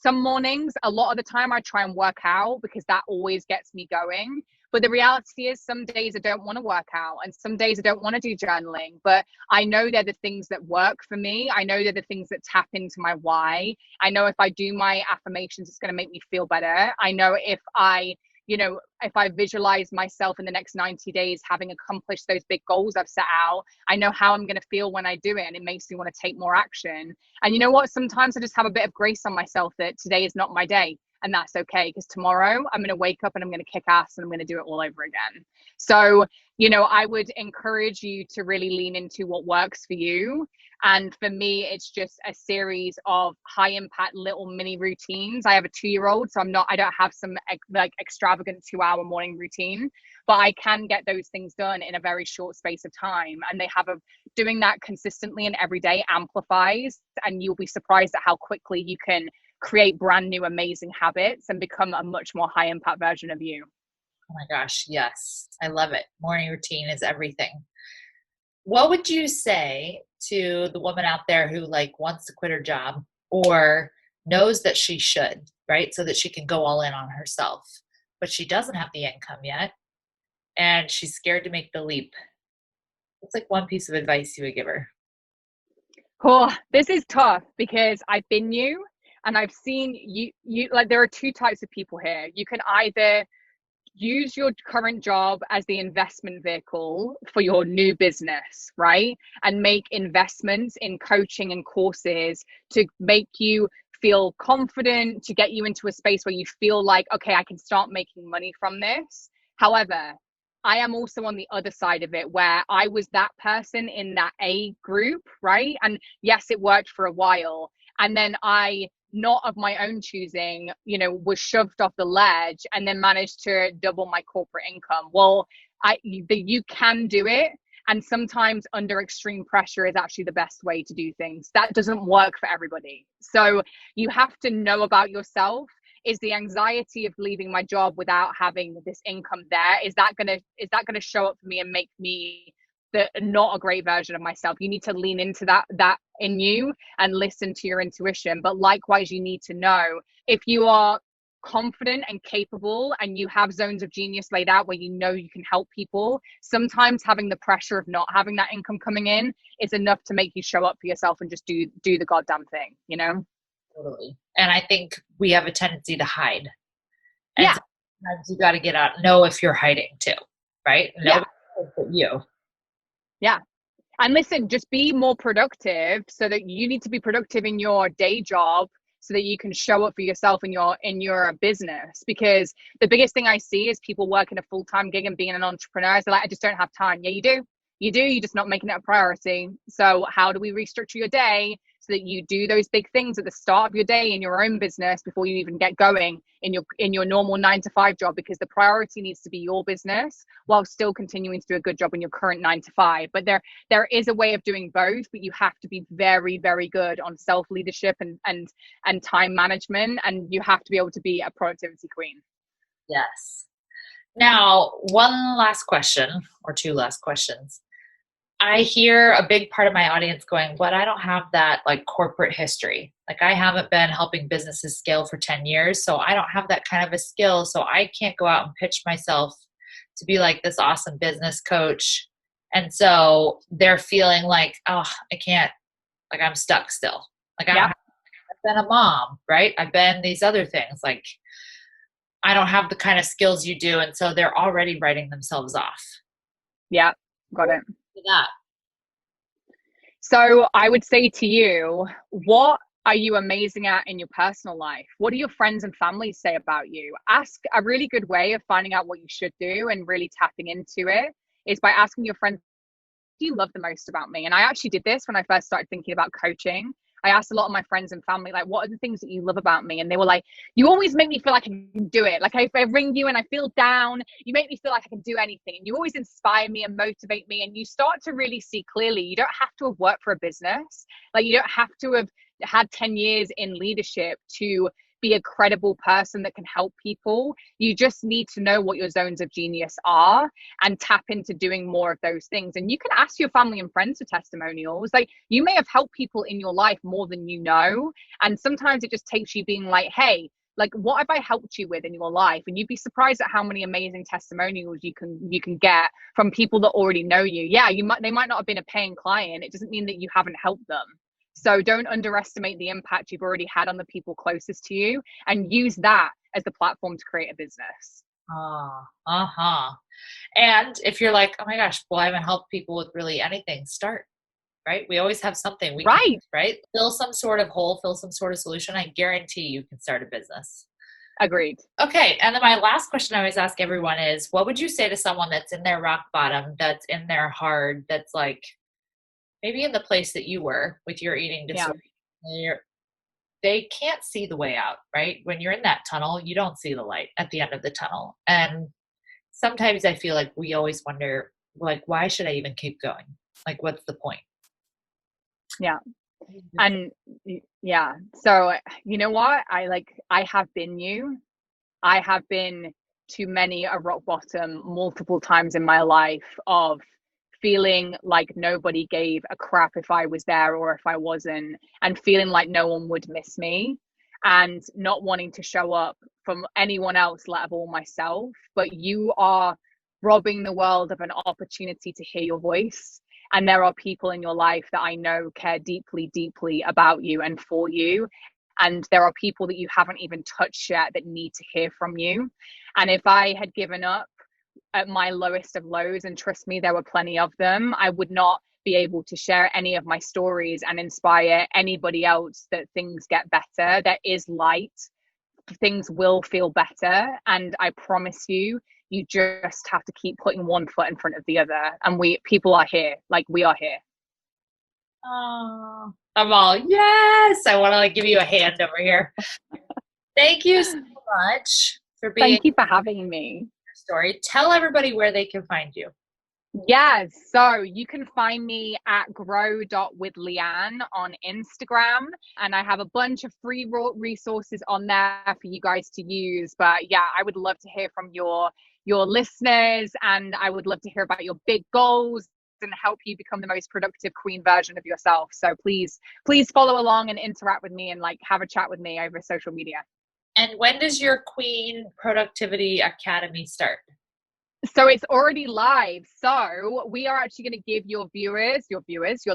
Some mornings, a lot of the time I try and work out because that always gets me going. But the reality is some days I don't want to work out and some days I don't want to do journaling, but I know they're the things that work for me. I know they're the things that tap into my why. I know if I do my affirmations, it's going to make me feel better. I know if I if I visualize myself in the next 90 days having accomplished those big goals I've set out, I know how I'm going to feel when I do it, and it makes me want to take more action. And you know what, sometimes I just have a bit of grace on myself that today is not my day, and that's okay, because tomorrow I'm going to wake up and I'm going to kick ass and I'm going to do it all over again. So I would encourage you to really lean into what works for you. And for me, it's just a series of high impact little mini routines. I have a 2-year-old, so I don't have some like extravagant 2-hour morning routine, but I can get those things done in a very short space of time. And they have doing that consistently and every day amplifies, and you'll be surprised at how quickly you can create brand new, amazing habits and become a much more high impact version of you. Oh my gosh, yes. I love it. Morning routine is everything. What would you say to the woman out there who like wants to quit her job or knows that she should, right? So that she can go all in on herself, but she doesn't have the income yet and she's scared to make the leap. What's like one piece of advice you would give her? Oh, this is tough because I've been you and I've seen you like there are two types of people here. You can either use your current job as the investment vehicle for your new business, right? And make investments in coaching and courses to make you feel confident, to get you into a space where you feel like, okay, I can start making money from this. However, I am also on the other side of it where I was that person in that A group, right? And yes, it worked for a while. And then I, not of my own choosing, was shoved off the ledge and then managed to double my corporate income. Well, you can do it. And sometimes under extreme pressure is actually the best way to do things. That doesn't work for everybody. So you have to know about yourself. Is the anxiety of leaving my job without having this income there, is that gonna show up for me and make me not a great version of myself? You need to lean into that in you and listen to your intuition. But likewise, you need to know if you are confident and capable and you have zones of genius laid out where you can help people. Sometimes having the pressure of not having that income coming in is enough to make you show up for yourself and just do the goddamn thing. Totally. And I think we have a tendency to hide. And Yeah. sometimes you got to get out, know if you're hiding too, right? Yeah. But you. Yeah. And listen, just be more productive, so that you need to be productive in your day job so that you can show up for yourself in your business. Because the biggest thing I see is people working a full-time gig and being an entrepreneur. They're like, I just don't have time. Yeah, you do. You're just not making it a priority. So how do we restructure your day so that you do those big things at the start of your day in your own business before you even get going in your normal 9-to-5 job? Because the priority needs to be your business while still continuing to do a good job in your current 9-to-5. But there is a way of doing both, but you have to be very, very good on self-leadership and time management, and you have to be able to be a productivity queen. Yes. Now, one last question or two last questions. I hear a big part of my audience going, but I don't have that like corporate history. Like I haven't been helping businesses scale for 10 years. So I don't have that kind of a skill. So I can't go out and pitch myself to be like this awesome business coach. And so they're feeling like, oh, I can't, like I'm stuck still. Like I've been a mom, right? I've been these other things. Like I don't have the kind of skills you do. And so they're already writing themselves off. Yeah, got it. That. So I would say to you, what are you amazing at in your personal life? What do your friends and family say about you? Ask. A really good way of finding out what you should do and really tapping into it is by asking your friends, what do you love the most about me? And I actually did this when I first started thinking about coaching. I asked a lot of my friends and family, like, what are the things that you love about me? And they were like, you always make me feel like I can do it. Like if I ring you and I feel down, you make me feel like I can do anything. And you always inspire me and motivate me. And you start to really see clearly. You don't have to have worked for a business. Like you don't have to have had 10 years in leadership to be a credible person that can help people. You just need to know what your zones of genius are and tap into doing more of those things. And you can ask your family and friends for testimonials. Like you may have helped people in your life more than you know. And sometimes it just takes you being like, hey, like what have I helped you with in your life? And you'd be surprised at how many amazing testimonials you can get from people that already know you. Yeah, they might not have been a paying client. It doesn't mean that you haven't helped them. So don't underestimate the impact you've already had on the people closest to you, and use that as the platform to create a business. Uh-huh. And if you're like, oh my gosh, well, I haven't helped people with really anything, start, right? We always have something we can, Right. right? Fill some sort of hole, fill some sort of solution. I guarantee you can start a business. Agreed. Okay. And then my last question I always ask everyone is, what would you say to someone that's in their rock bottom, that's in their hard, that's like maybe in the place that you were with your eating Yeah. disorder? They can't see the way out, right? When you're in that tunnel, you don't see the light at the end of the tunnel. And sometimes I feel like we always wonder, like, why should I even keep going? Like, what's the point? Yeah. And yeah. So you know what? I have been you. I have been to many a rock bottom multiple times in my life of feeling like nobody gave a crap if I was there or if I wasn't, and feeling like no one would miss me, and not wanting to show up from anyone else, let alone myself. But you are robbing the world of an opportunity to hear your voice. And there are people in your life that I know care deeply, deeply about you and for you. And there are people that you haven't even touched yet that need to hear from you. And if I had given up at my lowest of lows, and trust me, there were plenty of them, I would not be able to share any of my stories and inspire anybody else that things get better. There is light. Things will feel better. And I promise you, you just have to keep putting one foot in front of the other. And people are here. Like, we are here. Oh, I'm all, yes. I want to like give you a hand over here. Thank you so much for being Thank you for having me. Story. Tell everybody where they can find you. Yes, so you can find me at grow.withleanne on Instagram, and I have a bunch of free resources on there for you guys to use. But yeah, I would love to hear from your listeners, and I would love to hear about your big goals and help you become the most productive queen version of yourself. So please follow along and interact with me and like have a chat with me over social media. And when does your Queen Productivity Academy start? So it's already live. So we are actually going to give your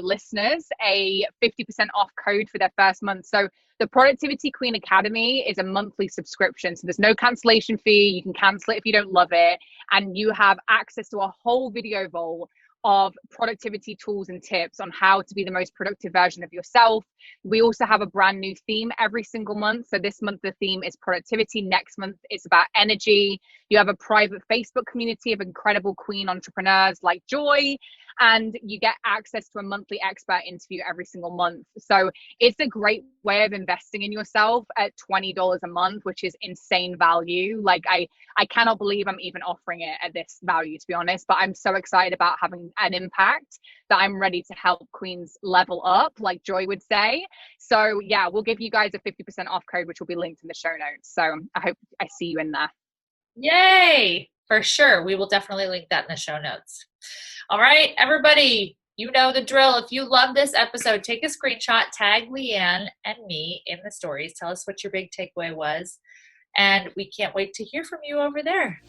listeners a 50% off code for their first month. So the Productivity Queen Academy is a monthly subscription. So there's no cancellation fee. You can cancel it if you don't love it. And you have access to a whole video vault of productivity tools and tips on how to be the most productive version of yourself. We also have a brand new theme every single month. So this month, the theme is productivity. Next month, it's about energy. You have a private Facebook community of incredible queen entrepreneurs like Joy, and you get access to a monthly expert interview every single month. So it's a great way of investing in yourself at $20 a month, which is insane value. Like I cannot believe I'm even offering it at this value, to be honest, but I'm so excited about having an impact that I'm ready to help queens level up, like Joy would say. So yeah, we'll give you guys a 50% off code, which will be linked in the show notes. So I hope I see you in there. Yay! For sure. We will definitely link that in the show notes. All right, everybody, you know the drill. If you love this episode, take a screenshot, tag Leanne and me in the stories. Tell us what your big takeaway was. And we can't wait to hear from you over there.